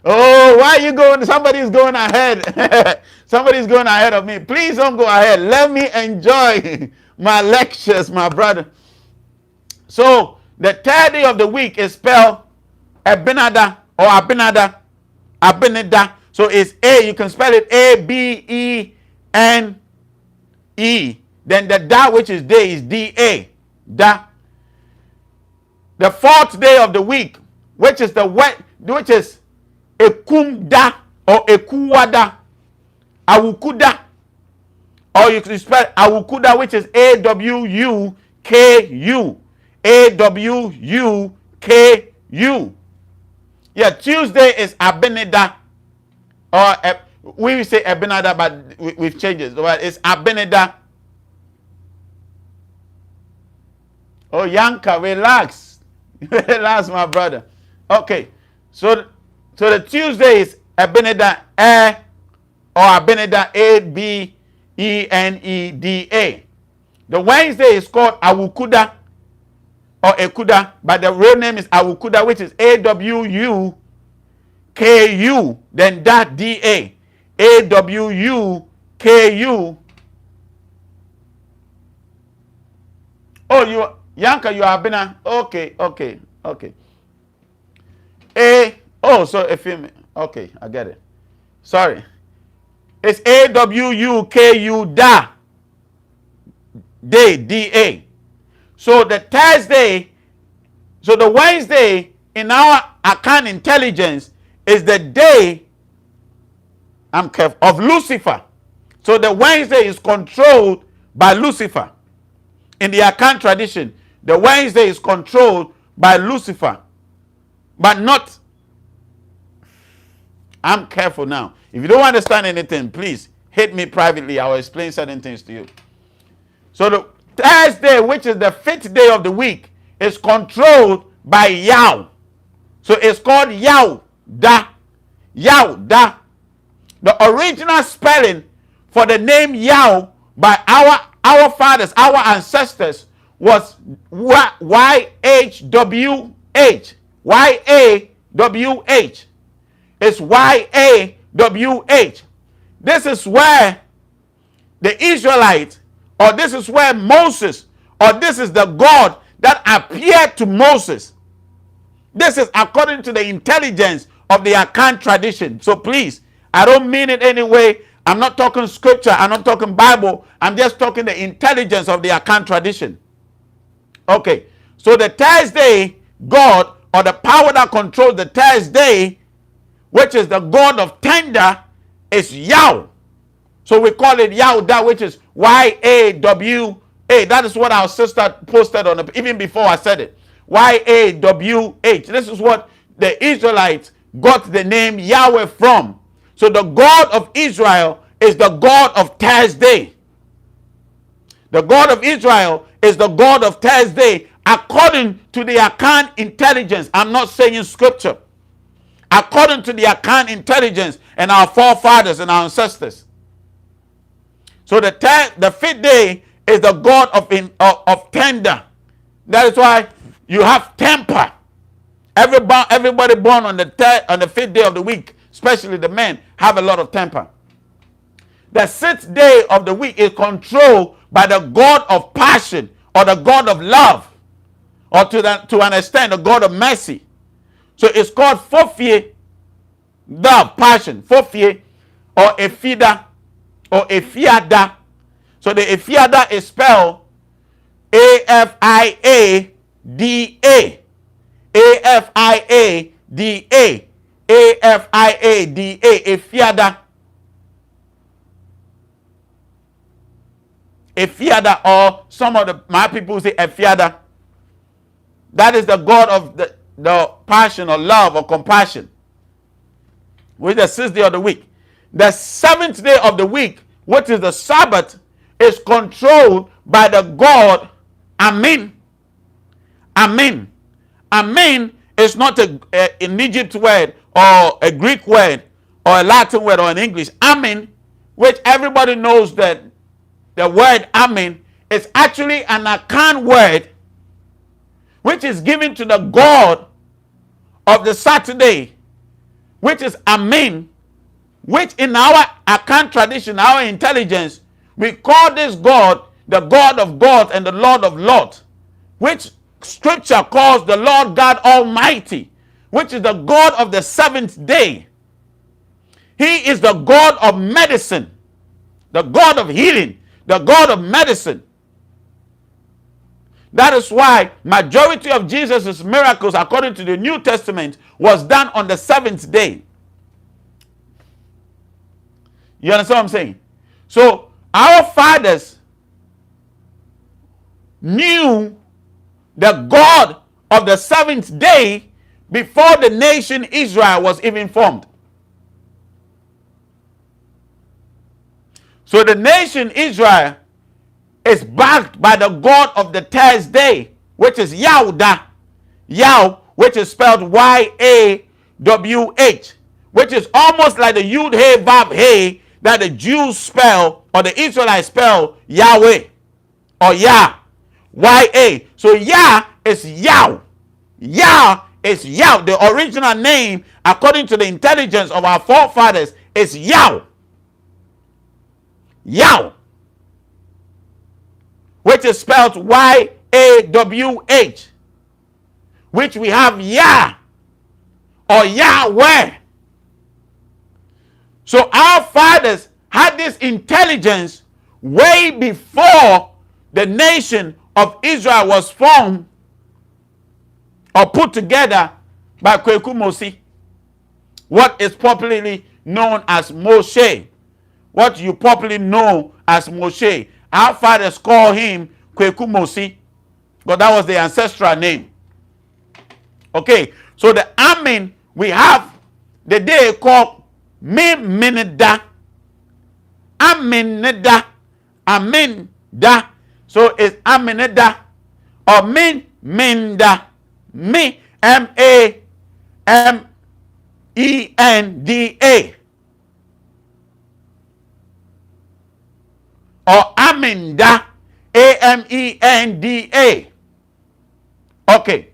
Oh, why are you going? Somebody's going ahead. Somebody's going ahead of me. Please don't go ahead. Let me enjoy my lectures, my brother. So the third day of the week is spelled Abinada or Abinada. Abinada. So it's A. You can spell it A-B-E-N-E. Then the Da, which is day, is D-A. Da. The fourth day of the week, which is Ekumda or Ekuwada. Awukuda. Or you can spell Awukuda, which is A-W-U-K-U. A-W-U-K-U. Yeah, Tuesday is Abeneda. Or we will say Abenada, but we've changed it. But it's Abeneda. Oh, Yanka, relax. Relax, my brother. Okay. So the Tuesday is Abeneda or Abeneda, A-B-E-N-E-D-A. The Wednesday is called Awukuda or Ekuda, but the real name is Awukuda, which is A-W-U-K-U, then that D-A. A-W-U-K-U. Oh, Yanka, you are Abena. Okay. So if you, okay, I get it. Sorry. It's A-W-U-K-U, da. Day, D-A. So the Thursday, so the Wednesday in our Akan intelligence is the day, I'm careful, of Lucifer. So the Wednesday is controlled by Lucifer. In the Akan tradition, the Wednesday is controlled by Lucifer, but not. I'm careful now. If you don't understand anything, please hit me privately. I will explain certain things to you. So the Thursday, which is the 5th day of the week, is controlled by Yah. So it's called Yah-da. Yah-da. The original spelling for the name Yah by our fathers, our ancestors, was Y-H-W-H. Y-A-W-H. It's Y-A-W-H. This is where the Israelites, or this is where Moses, or this is the God that appeared to Moses. This is according to the intelligence of the Akan tradition. So please, I don't mean it anyway. I'm not talking scripture. I'm not talking Bible. I'm just talking the intelligence of the Akan tradition. Okay. So the Thursday God, or the power that controls the Thursday, which is the God of tender, is Yah. So we call it Yah-da, which is Y-A-W-A. That is what our sister posted on it, even before I said it. Y-A-W-H. This is what the Israelites got the name Yahweh from. So the God of Israel is the God of Thursday. The God of Israel is the God of Thursday according to the Akan intelligence. I'm not saying scripture. According to the Akan intelligence and our forefathers and our ancestors. So the 5th day is the God of tender. That is why you have temper. Everybody born on the 5th day of the week, especially the men, have a lot of temper. The 6th day of the week is controlled by the God of passion, or the God of love, or to an extent the God of mercy. So it's called Fofie, love, passion, Fofie, or Efida, or Efiada. So the Efiada is spelled A-F-I-A-D-A. A-F-I-A-D-A. A-F-I-A-D-A. Efiada. Efiada, or some of my people say Efiada. That is the God of the passion, or love, or compassion, which is the 6th day of the week. The 7th day of the week, which is the Sabbath, is controlled by the God Amen. Amen. Amen is not an Egypt word, or a Greek word, or a Latin word, or an English. Amen, which everybody knows that the word Amen is actually an Akan word, which is given to the God of the Saturday, which is Amen, which in our Akan tradition, our intelligence, we call this God the God of gods and the Lord of lords, which scripture calls the Lord God Almighty, which is the God of the 7th day. He is the God of medicine, the God of healing, the God of medicine. That is why majority of Jesus' miracles, according to the New Testament, was done on the 7th day. You understand what I'm saying? So our fathers knew the God of the 7th day before the nation Israel was even formed. So the nation Israel is backed by the God of the Thursday, which is Yah-da. Yah, which is spelled Y-A-W-H, which is almost like the Yud He Vav He that the Jews spell, or the Israelites spell Yahweh, or Yah, Y-A. So Yah is Yah. Yah is Yah. The original name, according to the intelligence of our forefathers, is Yah. Yah, which is spelled Y-A-W-H, which we have Yah, or Yahweh. So our fathers had this intelligence way before the nation of Israel was formed or put together by Kweku Mosi, what is popularly known as Moshe. What you popularly know as Moshe. Our fathers call him Kwekumosi, but that was the ancestral name. Okay, so the Amen, we have the day called Miminida. Aminida. Aminda. So it's Aminida or Minda. Me, M-A-M-E-N-D-A. Or Aminda, A-M-E-N-D-A. Okay.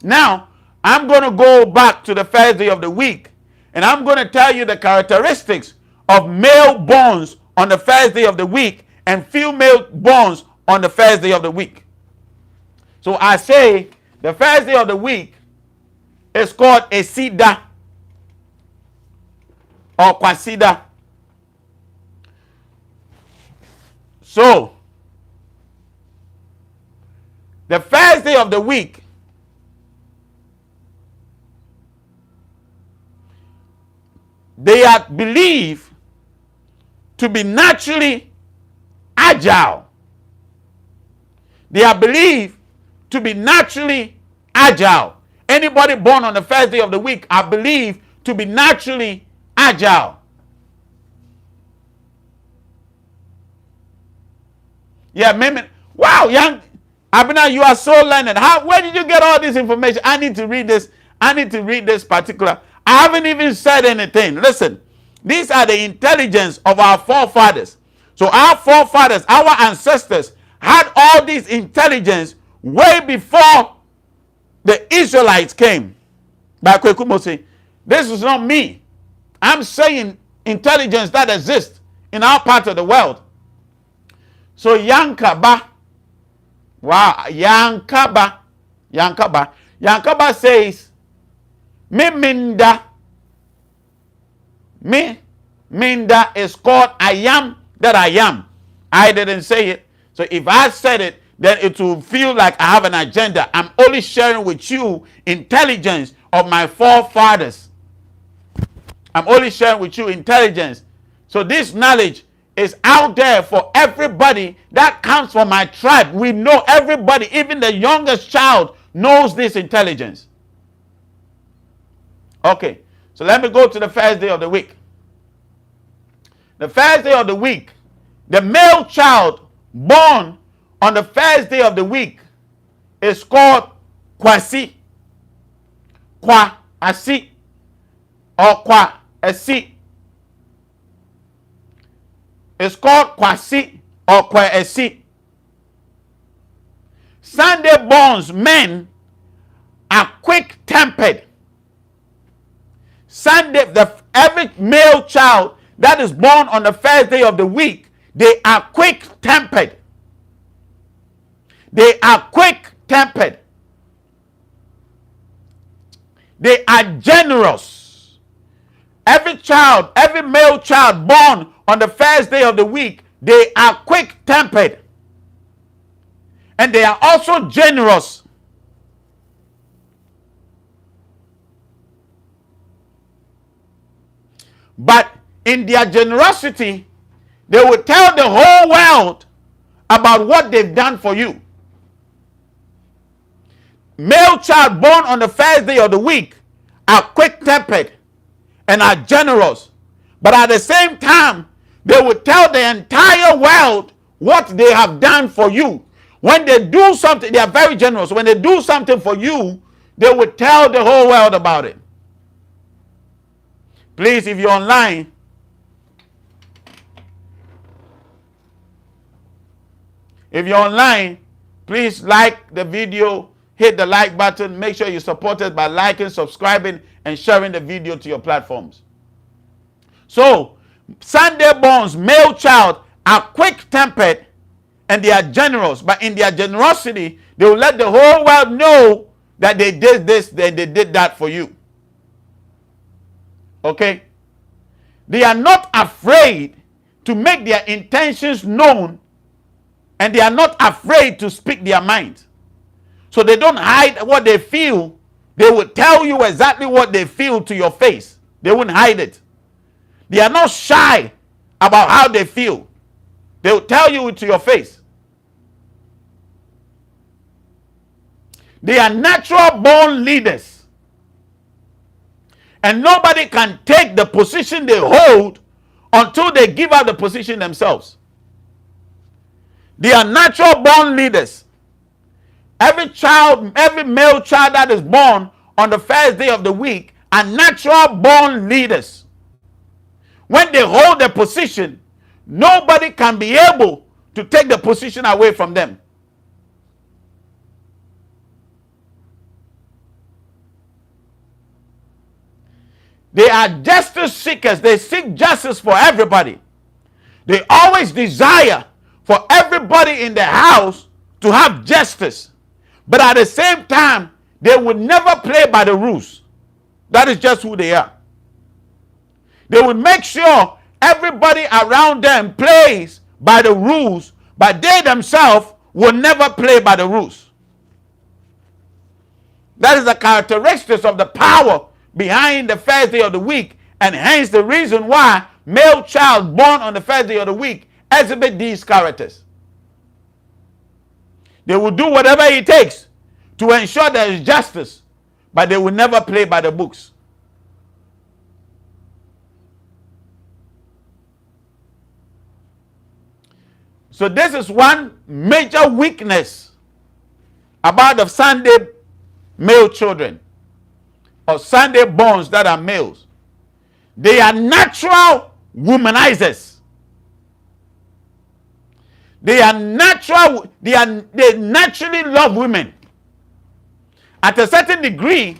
Now, I'm going to go back to the first day of the week, and I'm going to tell you the characteristics of male borns on the first day of the week and female borns on the first day of the week. So I say the first day of the week is called Esida or Kwasida. So, the first day of the week they are believed to be naturally agile. They are believed to be naturally agile. Anybody born on the first day of the week are believed to be naturally agile. Yeah, maybe. Wow, young Abena, you are so learned. Where did you get all this information? I need to read this. I need to read this particular. I haven't even said anything. Listen, these are the intelligence of our forefathers. So our forefathers, our ancestors, had all this intelligence way before the Israelites came. By Kwekumosi, this is not me. I'm saying intelligence that exists in our part of the world. So Yankaba, wow, Yankaba says, Minda is called I am that I am. I didn't say it. So if I said it, then it will feel like I have an agenda. I'm only sharing with you intelligence of my forefathers. I'm only sharing with you intelligence. So this knowledge is out there for everybody that comes from my tribe. We know everybody, even the youngest child knows this intelligence. Okay, so let me go to the first day of the week. The first day of the week, the male child born on the first day of the week is called Kwasi. Kwasi or Kwasi. It's called Kwasi or Kwasi. Sunday born men are quick-tempered. Every male child that is born on the first day of the week, they are quick-tempered. They are quick-tempered. They are generous. Every male child born on the first day of the week, they are quick-tempered. And they are also generous. But in their generosity, they will tell the whole world about what they've done for you. Male child born on the first day of the week are quick-tempered and are generous. But at the same time, they will tell the entire world what they have done for you. When they do something, they are very generous. When they do something for you, they will tell the whole world about it. Please, if you're online, please like the video, hit the like button. Make sure you support it by liking, subscribing, and sharing the video to your platforms. So, Sunday borns, male child, are quick-tempered and they are generous. But in their generosity, they will let the whole world know that they did this, that they did that for you. Okay? They are not afraid to make their intentions known, and they are not afraid to speak their mind. So they don't hide what they feel. They will tell you exactly what they feel to your face. They won't hide it. They are not shy about how they feel. They will tell you to your face. They are natural born leaders. And nobody can take the position they hold until they give up the position themselves. They are natural born leaders. Every child, every male child that is born on the first day of the week are natural born leaders. When they hold the position, nobody can be able to take the position away from them. They are justice seekers. They seek justice for everybody. They always desire for everybody in the house to have justice. But at the same time, they would never play by the rules. That is just who they are. They would make sure everybody around them plays by the rules, but they themselves will never play by the rules. That is the characteristics of the power behind the first day of the week, and hence the reason why male child born on the first day of the week exhibit these characters. They will do whatever it takes to ensure there is justice, but they will never play by the books. So this is one major weakness about the Sunday male children, or Sunday borns that are males. They are natural womanizers. They naturally love women. At a certain degree,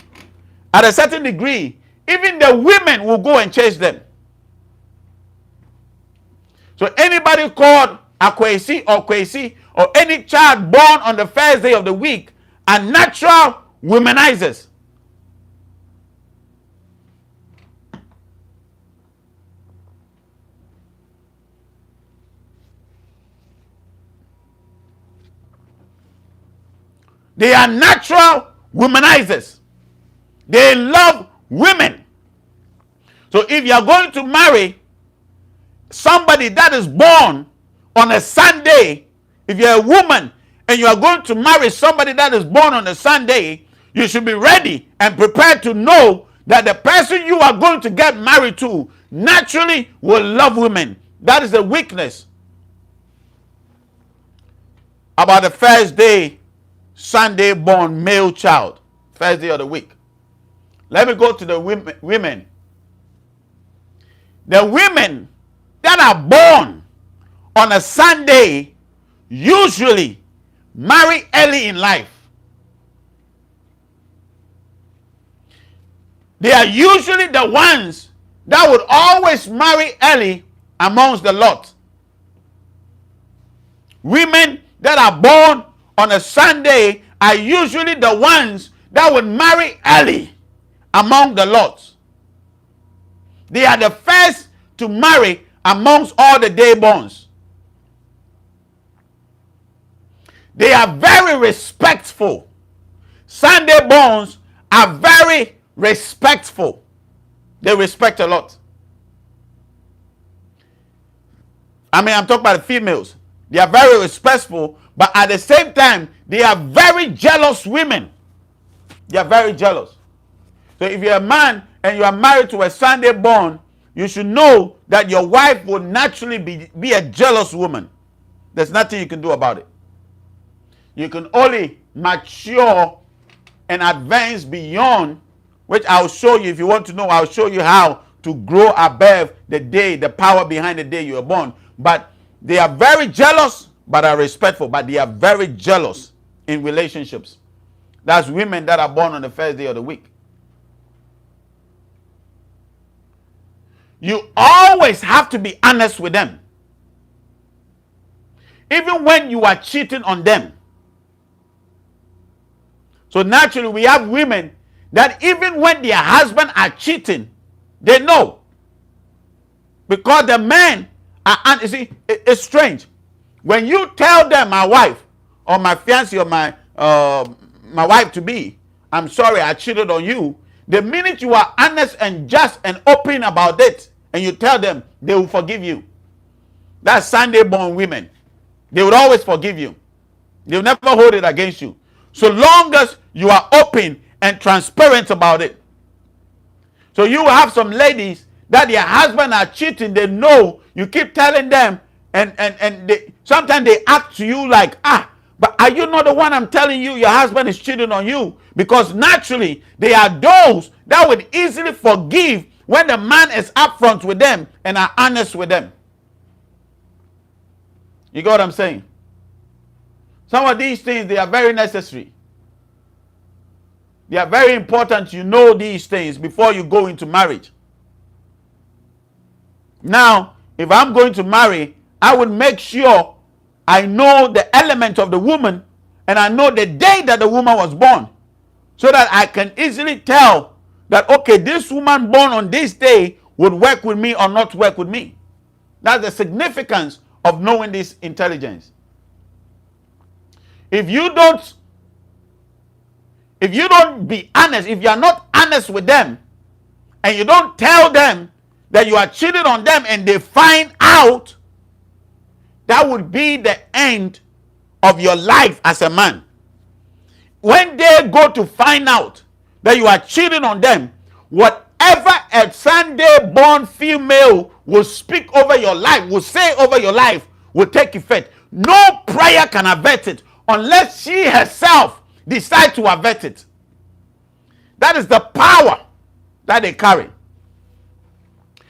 even the women will go and chase them. So anybody called Akwesi or Kwesi or any child born on the first day of the week are natural womanizers. They are natural womanizers. They love women. So if you are going to marry somebody that is born on a Sunday, if you're a woman and you are going to marry somebody that is born on a Sunday, you should be ready and prepared to know that the person you are going to get married to naturally will love women. That is the weakness about the first day Sunday born male child, first day of the week. Let me go to the women. The women that are born on a Sunday usually marry early in life. They are usually the ones that would always marry early amongst the lot. Women that are born on a Sunday are usually the ones that would marry early among the lots. They are the first to marry amongst all the day borns. They are very respectful. Sunday borns are very respectful. They respect a lot. I'm talking about the females. They are very respectful, but at the same time, they are very jealous women. They are very jealous. So if you're a man and you are married to a Sunday born, you should know that your wife will naturally be a jealous woman. There's nothing you can do about it. You can only mature and advance beyond, which I'll show you. If you want to know, I'll show you how to grow above the day, the power behind the day you were born. But they are very jealous, but are respectful. But they are very jealous in relationships. That's women that are born on the first day of the week. You always have to be honest with them. Even when you are cheating on them. So naturally, we have women that even when their husband are cheating, they know. Because the men are, you see, it's strange. When you tell them, my wife, or my fiancé, or my wife to be, I'm sorry, I cheated on you. The minute you are honest and just and open about it, and you tell them, they will forgive you. That's Sunday born women. They would always forgive you. They'll never hold it against you. So long as you are open and transparent about it. So you have some ladies that their husband are cheating. They know. You keep telling them, and sometimes they act to you like, but are you not the one I'm telling you your husband is cheating on you? Because naturally, they are those that would easily forgive when the man is upfront with them and are honest with them. You got what I'm saying? Some of these things, they are very necessary. They are very important. You know these things before you go into marriage. Now, if I'm going to marry, I would make sure I know the element of the woman and I know the day that the woman was born, so that I can easily tell that, okay, this woman born on this day would work with me or not work with me. That's the significance of knowing this intelligence. If you don't be honest, if you are not honest with them, and you don't tell them that you are cheating on them and they find out, that would be the end of your life as a man. When they go to find out that you are cheating on them, whatever a Sunday born female will speak over your life, will say over your life, will take effect. No prayer can avert it unless she herself decides to avert it. That is the power that they carry.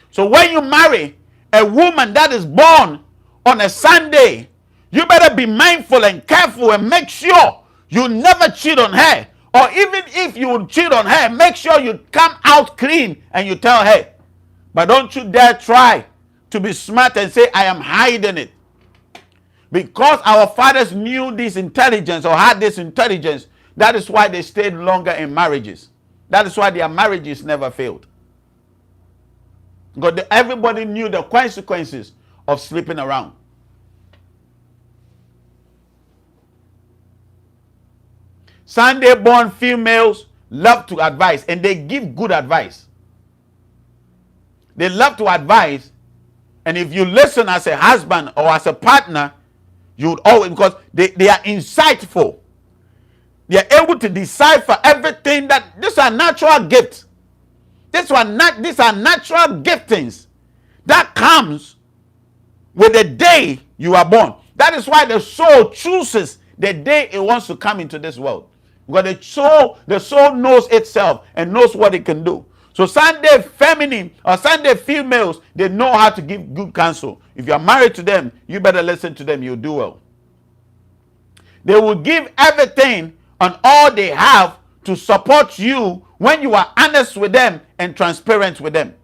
So when you marry a woman that is born on a Sunday, you better be mindful and careful and make sure you never cheat on her. Or even if you would cheat on her, make sure you come out clean and you tell her. But don't you dare try to be smart and say, I am hiding it. Because our fathers knew this intelligence or had this intelligence, that is why they stayed longer in marriages. That is why their marriages never failed. Because everybody knew the consequences of sleeping around. Sunday born females love to advise, and they give good advice. They love to advise, and if you listen as a husband or as a partner, you would always, because they are insightful. They are able to decipher everything. That these are natural gifts. These are natural giftings that comes with the day you are born. That is why the soul chooses the day it wants to come into this world. Because the soul knows itself and knows what it can do. So Sunday feminine or Sunday females, they know how to give good counsel. If you are married to them, you better listen to them. You'll do well. They will give everything and all they have to support you when you are honest with them and transparent with them.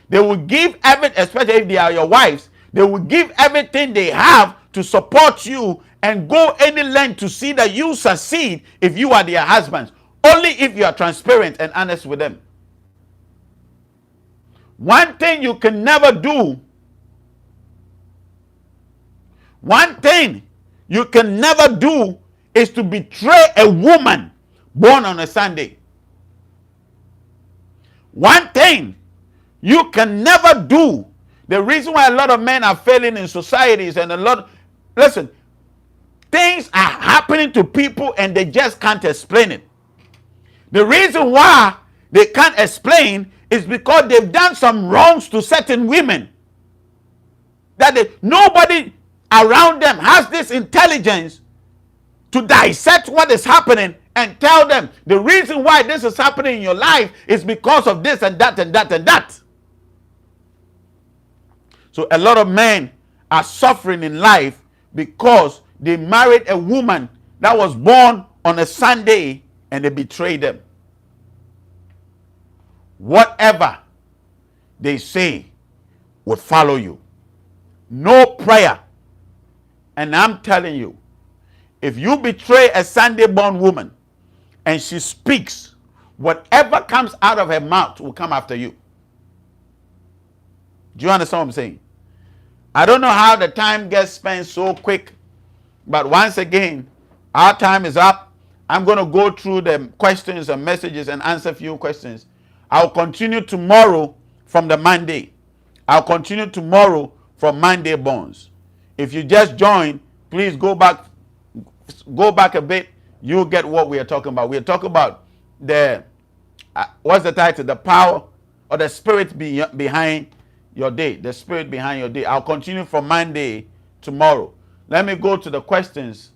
They will give everything, especially if they are your wives, they will give everything they have to support you and go any length to see that you succeed if you are their husbands. Only if you are transparent and honest with them. One thing you can never do, is to betray a woman born on a Sunday. One thing you can never do. The reason why a lot of men are failing in societies and listen, things are happening to people and they just can't explain it. The reason why they can't explain is because they've done some wrongs to certain women. Nobody around them has this intelligence to dissect what is happening and tell them the reason why this is happening in your life is because of this and that and that and that. So a lot of men are suffering in life because they married a woman that was born on a Sunday and they betrayed them. Whatever they say would follow you. No prayer. And I'm telling you, if you betray a Sunday born woman and she speaks, whatever comes out of her mouth will come after you. Do you understand what I'm saying? I don't know how the time gets spent so quick, but once again, our time is up. I'm going to go through the questions and messages and answer a few questions. I'll continue tomorrow from the Monday. I'll continue tomorrow from Monday Bones. If you just joined, please go back a bit. You'll get what we are talking about. We are talking about the what's the title? The power or the spirit behind your day. The spirit behind your day. I'll continue from Monday tomorrow. Let me go to the questions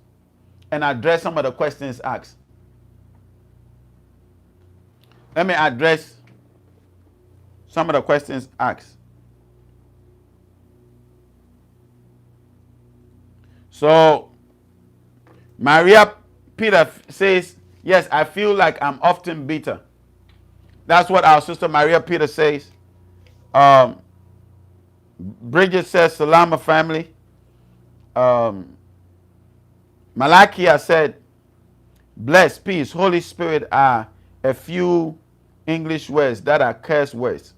and address some of the questions asked. Let me address some of the questions asked. So, Maria Peter says, yes, I feel like I'm often bitter. That's what our sister Maria Peter says. Bridget says, Salama family. Malakia said, bless, peace, Holy Spirit are a few English words that are curse words.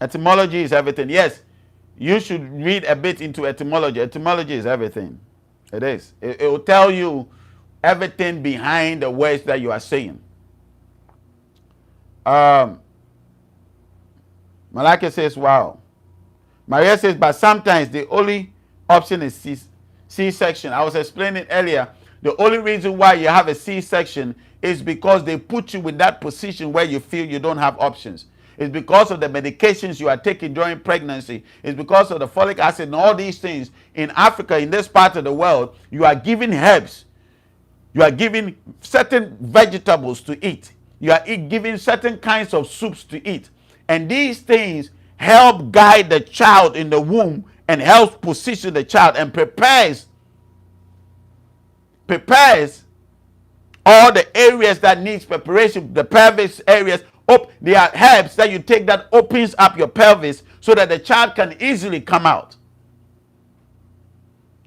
Etymology is everything. Yes, you should read a bit into etymology. Etymology is everything. It is. It will tell you everything behind the words that you are saying. Malachi says, wow. Maria says, but sometimes the only option is C-section. I was explaining earlier, the only reason why you have a C-section is because they put you in that position where you feel you don't have options. It's because of the medications you are taking during pregnancy. It's because of the folic acid and all these things. In Africa, in this part of the world, you are given herbs. You are given certain vegetables to eat. You are given certain kinds of soups to eat. And these things help guide the child in the womb and help position the child and prepares all the areas that needs preparation, the pelvis areas. There are herbs that you take that opens up your pelvis so that the child can easily come out.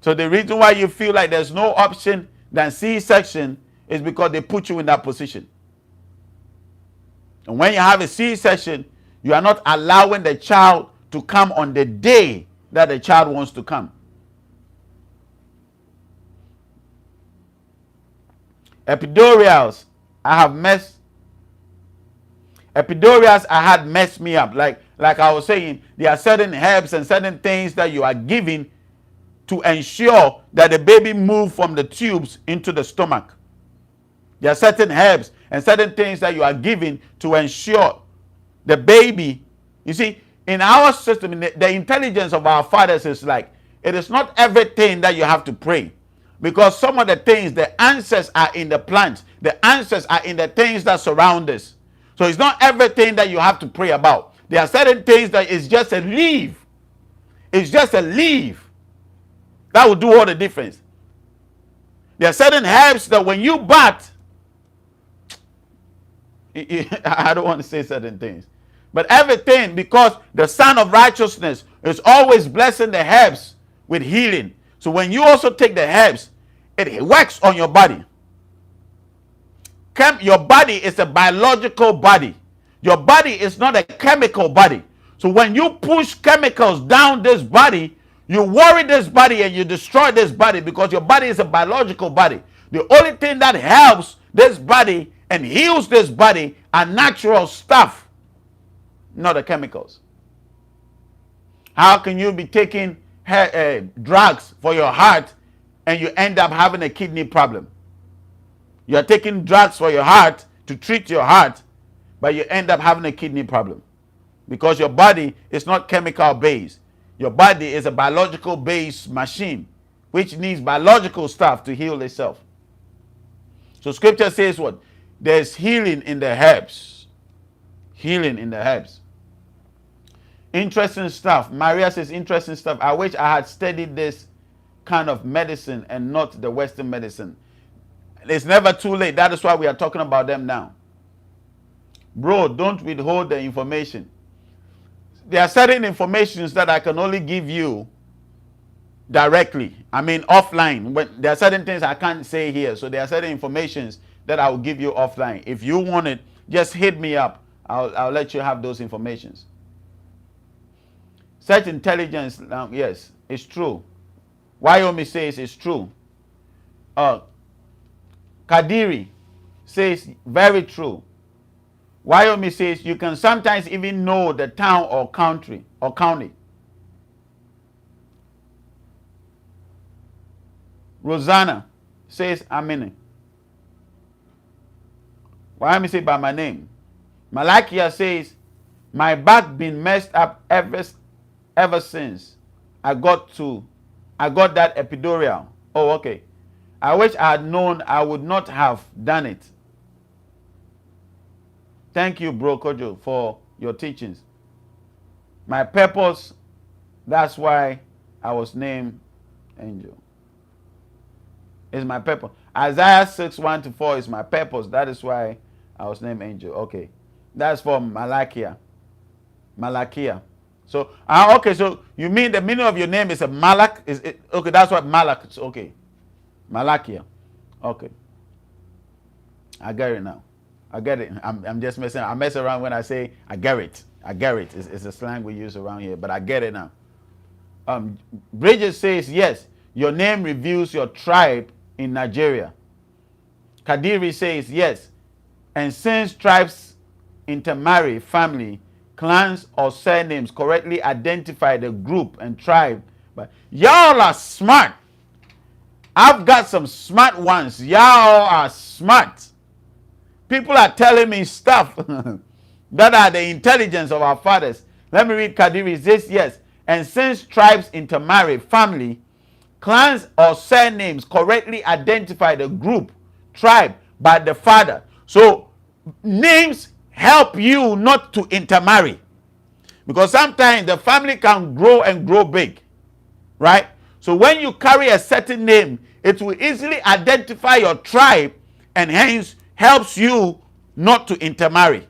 So the reason why you feel like there's no option than C-section is because they put you in that position. And when you have a C-section, you are not allowing the child to come on the day that the child wants to come. Epidurals, I had messed me up. Like I was saying, there are certain herbs and certain things that you are giving to ensure that the baby moves from the tubes into the stomach. There are certain herbs and certain things that you are giving to ensure the baby. You see, in our system, the intelligence of our fathers is like, it is not everything that you have to pray. Because some of the things, the answers are in the plants. The answers are in the things that surround us. So it's not everything that you have to pray about. There are certain things that is just a leaf. It's just a leaf. That will do all the difference. There are certain herbs that when you bat, I don't want to say certain things. But everything, because the Son of Righteousness is always blessing the herbs with healing. So when you also take the herbs, it works on your body. Your body is a biological body. Your body is not a chemical body. So when you push chemicals down this body, you worry this body and you destroy this body because your body is a biological body. The only thing that helps this body and heals this body are natural stuff, not the chemicals. How can you be taking drugs for your heart and you end up having a kidney problem? You're taking drugs for your heart to treat your heart, but you end up having a kidney problem because your body is not chemical based. Your body is a biological based machine which needs biological stuff to heal itself. So scripture says what? There's healing in the herbs. Healing in the herbs. Interesting stuff. Maria says interesting stuff. I wish I had studied this kind of medicine and not the Western medicine. It's never too late. That is why we are talking about them now. Bro, don't withhold the information. There are certain informations that I can only give you directly. I mean offline. But there are certain things I can't say here. So there are certain informations that I will give you offline. If you want it, just hit me up. I'll let you have those informations. Such intelligence, yes, it's true. Wyoming says it's true. Kadiri says very true. Wyoming says you can sometimes even know the town or country or county. Rosanna says Amini. Why am I say by my name? Malakia says, my back been messed up ever since I got that epidural. Oh, okay. I wish I had known I would not have done it. Thank you, Bro Kojo, for your teachings. My purpose, that's why I was named Angel. Is my purpose. Isaiah 6:1-4 is my purpose. That is why I was named Angel. Okay. That's for Malakia. Malakia. So, okay, so you mean the meaning of your name is a Malak? Is it okay? That's what Malak is. Okay. Malakia. Okay. I get it now. I get it. I'm just messing. I mess around when I say I get it. I get it. It's a slang we use around here, but I get it now. Bridget says yes. Your name reveals your tribe in Nigeria. Kadiri says yes. And since tribes intermarry, family, clans, or surnames correctly identify the group and tribe, but y'all are smart. I've got some smart ones. Y'all are smart. People are telling me stuff that are the intelligence of our fathers. Let me read Kadiri. It says yes. And since tribes intermarry, family, clans, or surnames correctly identify the group, tribe, by the father. So names help you not to intermarry. Because sometimes the family can grow and grow big. Right? So when you carry a certain name, it will easily identify your tribe and hence helps you not to intermarry.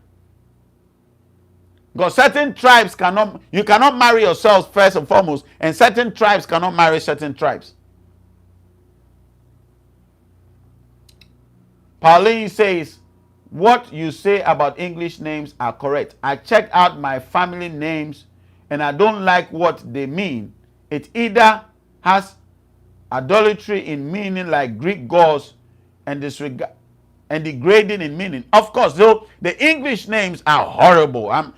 Because certain tribes you cannot marry yourselves first and foremost, and certain tribes cannot marry certain tribes. Pauline says, what you say about English names are correct. I checked out my family names and I don't like what they mean. It either has idolatry in meaning like Greek gods and disregard and degrading in meaning. Of course, though the English names are horrible. I'm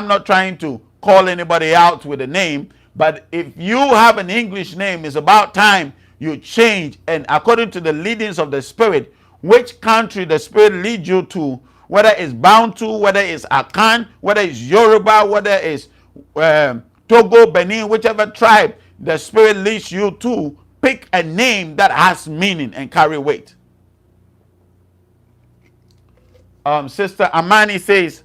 not trying to call anybody out with a name, but if you have an English name, it's about time you change, and according to the leadings of the Spirit, which country the Spirit leads you to, whether it's Bantu, whether it's Akan, whether it's Yoruba, whether it's Togo, Benin, whichever tribe the Spirit leads you to, pick a name that has meaning and carry weight. Sister Amani says,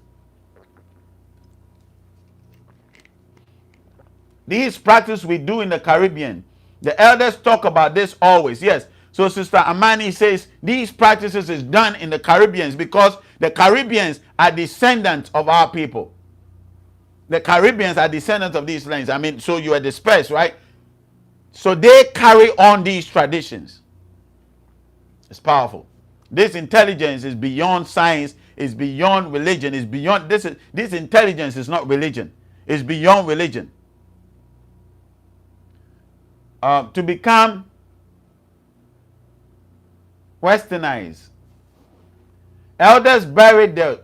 these practices we do in the Caribbean. The elders talk about this always. Yes. So Sister Amani says these practices is done in the Caribbeans because the Caribbeans are descendants of our people. The Caribbeans are descendants of these lands. I mean, so you are dispersed, right? So they carry on these traditions. It's powerful. This intelligence is beyond science, is beyond religion, is beyond this intelligence is not religion. It's beyond religion. To become westernized. Elders buried the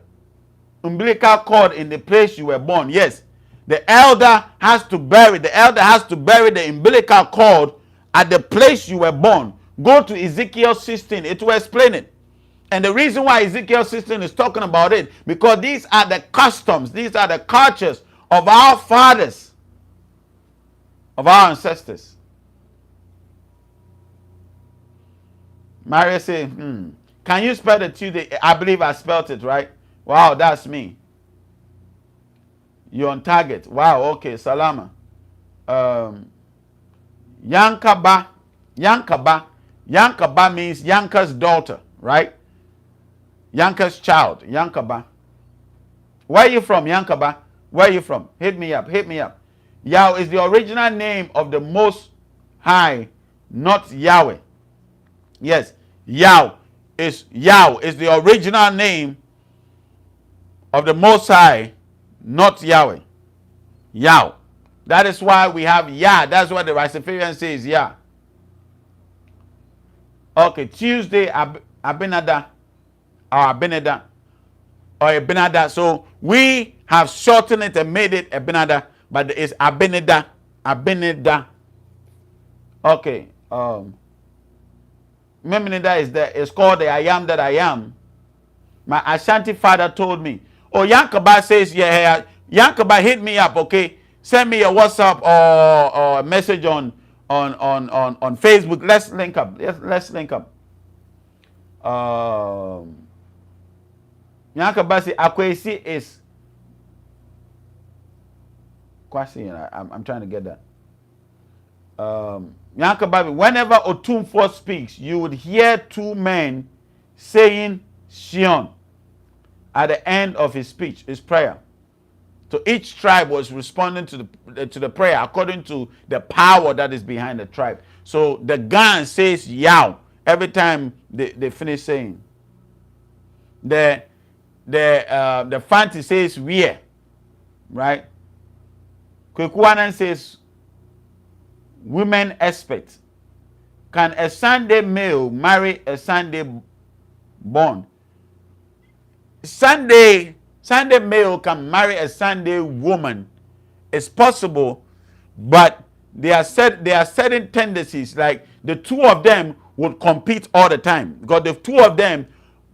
umbilical cord in the place you were born. Yes. The elder has to bury the umbilical cord at the place you were born. Go to Ezekiel 16. It will explain it. And the reason why Ezekiel 16 is talking about it, because these are the customs, these are the cultures of our fathers, of our ancestors. Maria said, can you spell the Tuesday? I believe I spelled it right. Wow, that's me. You're on target. Wow, okay, Salama. Yankaba. Yankaba means Yanka's daughter, right? Yanka's child. Yankaba. Where are you from, Yankaba? Where are you from? Hit me up. Yah is the original name of the Most High, not Yahweh. Yes, Yah is the original name of the Most High, not Yahweh. Yah. That is why we have Yah. That's what the Rastafarian says, Yah. Okay, Tuesday, Abinada, or Abinada, or Abinada. So we have shortened it and made it Abinada. but it's Abinida. Abinida. Okay. Meminida is there. It's called the I am that I am. My Ashanti father told me. Oh, Yankaba says, yeah, Yankaba, hit me up, okay? Send me a WhatsApp or a message on Facebook. Let's link up. Let's link up. Yankaba says, Akwesi is Kwasi. I'm trying to get that. Yankaba, whenever Otumfo speaks, you would hear two men saying Shion at the end of his speech, his prayer. So each tribe was responding to the prayer according to the power that is behind the tribe. So the Gan says Yao every time they finish saying. The Fanti says Where, right? Kwekuanan says women expert. Can a Sunday male marry a Sunday born? Sunday male can marry a Sunday woman. It's possible, but there are certain tendencies, like the two of them would compete all the time because the two of them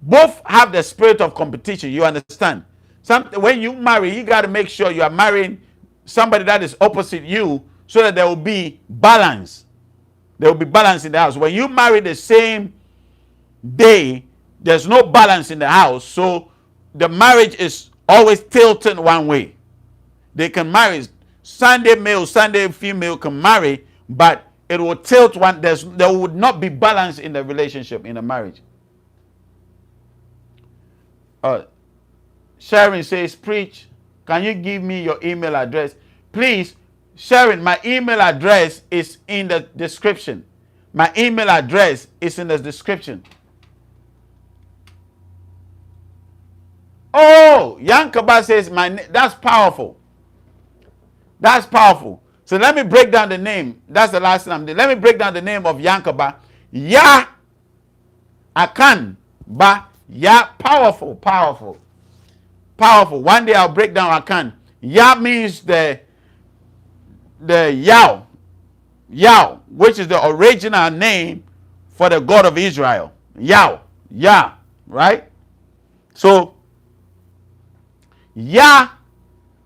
both have the spirit of competition. You understand? When you marry, you got to make sure you are marrying somebody that is opposite you so that there will be balance. There will be balance in the house. When you marry the same day, there's no balance in the house, so the marriage is always tilting one way. They can marry, Sunday male, Sunday female can marry, but it will tilt one. There would not be balance in the relationship, in the marriage. Sharon says, preach. Can you give me your email address? Please, Sharon, my email address is in the description. My email address is in the description. Oh, Yankaba says, that's powerful. That's powerful. So let me break down the name. That's the last thing I'm doing. Let me break down the name of Yankaba. Ya Akan Ba. Ya, powerful, powerful. Powerful. One day I'll break down Akan. Ya means the Yao. Yao, which is the original name for the God of Israel. Yao. Ya. Right? So Ya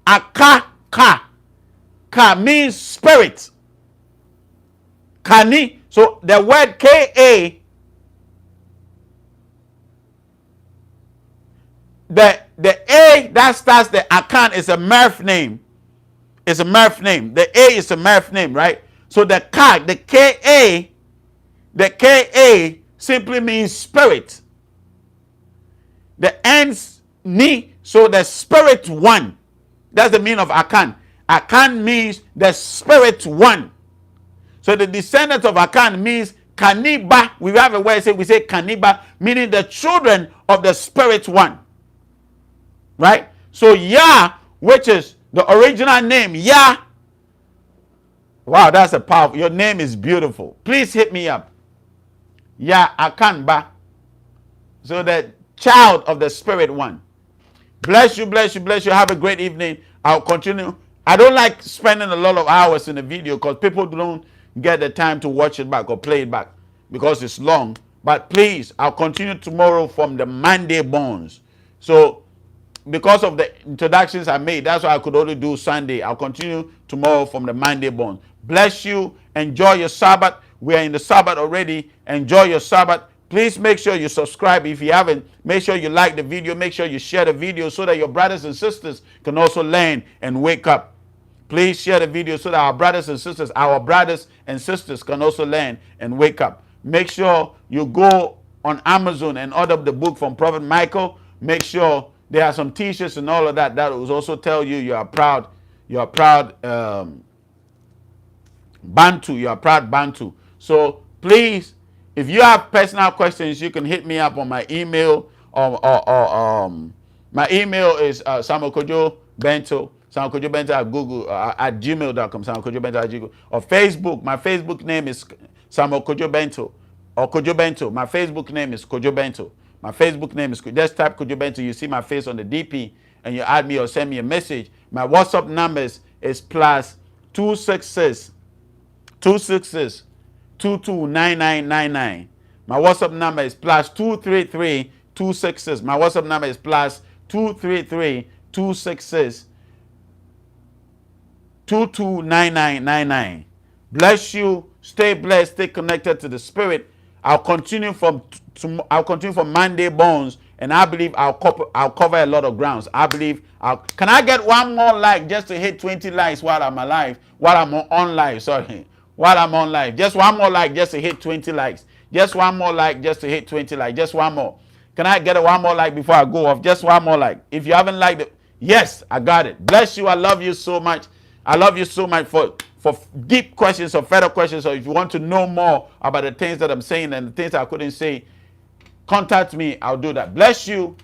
Aka Ka. Ka means spirit. Kani. So the word K-A, the A that starts the Akan is a Merf name. It's a Merf name. The A is a Merf name, right? So the Ka, the K-A simply means spirit. The ends Ni, so the spirit one. That's the meaning of Akan. Akan means the spirit one. So the descendant of Akan means Kaniba. We have a word we say Kaniba, meaning the children of the spirit one. Right? So Yah, which is the original name, Yah. Wow, that's a powerful. Your name is beautiful. Please hit me up. Yah Akanba. So the child of the spirit one. Bless you, bless you, bless you. Have a great evening. I'll continue. I don't like spending a lot of hours in the video because people don't get the time to watch it back or play it back because it's long. But please, I'll continue tomorrow from the Monday bones. So because of the introductions I made, that's why I could only do Sunday. I'll continue tomorrow from the Monday bones. Bless you. Enjoy your Sabbath. We are in the Sabbath already. Enjoy your Sabbath. Please make sure you subscribe if you haven't. Make sure you like the video. Make sure you share the video so that your brothers and sisters can also learn and wake up. Please share the video so that our brothers and sisters can also learn and wake up. Make sure you go on Amazon and order the book from Prophet Michael. Make sure there are some t-shirts and all of that. That will also tell you you are proud. You are proud Bantu. You are proud Bantu. So please, if you have personal questions, you can hit me up on my email my email is samokojobento at Google at gmail.com, samokojobento at Google, or Facebook. My Facebook name is samokojobento or kojobento. My Facebook name is kojobento. My Facebook name is, just type kojobento. You see my face on the DP and you add me or send me a message. My WhatsApp numbers is plus 266 266 229999. My WhatsApp number is plus 233 266. My WhatsApp number is plus 233 266 229999. Bless you. Stay blessed. Stay connected to the Spirit. I'll continue from Monday bones, and I believe I'll cover a lot of grounds. I believe can I get one more like just to hit 20 likes while I'm alive? While I'm on live, sorry. While I'm on live. Just one more like just to hit 20 likes. Just one more like just to hit 20 likes. Just one more. Can I get one more like before I go off? Just one more like. If you haven't liked it, yes, I got it. Bless you. I love you so much. I love you so much for deep questions or further questions, or if you want to know more about the things that I'm saying and the things I couldn't say, contact me. I'll do that. Bless you.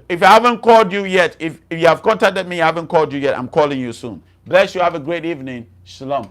If I haven't called you yet, if you have contacted me, I haven't called you yet, I'm calling you soon. Bless you. Have a great evening. Shalom.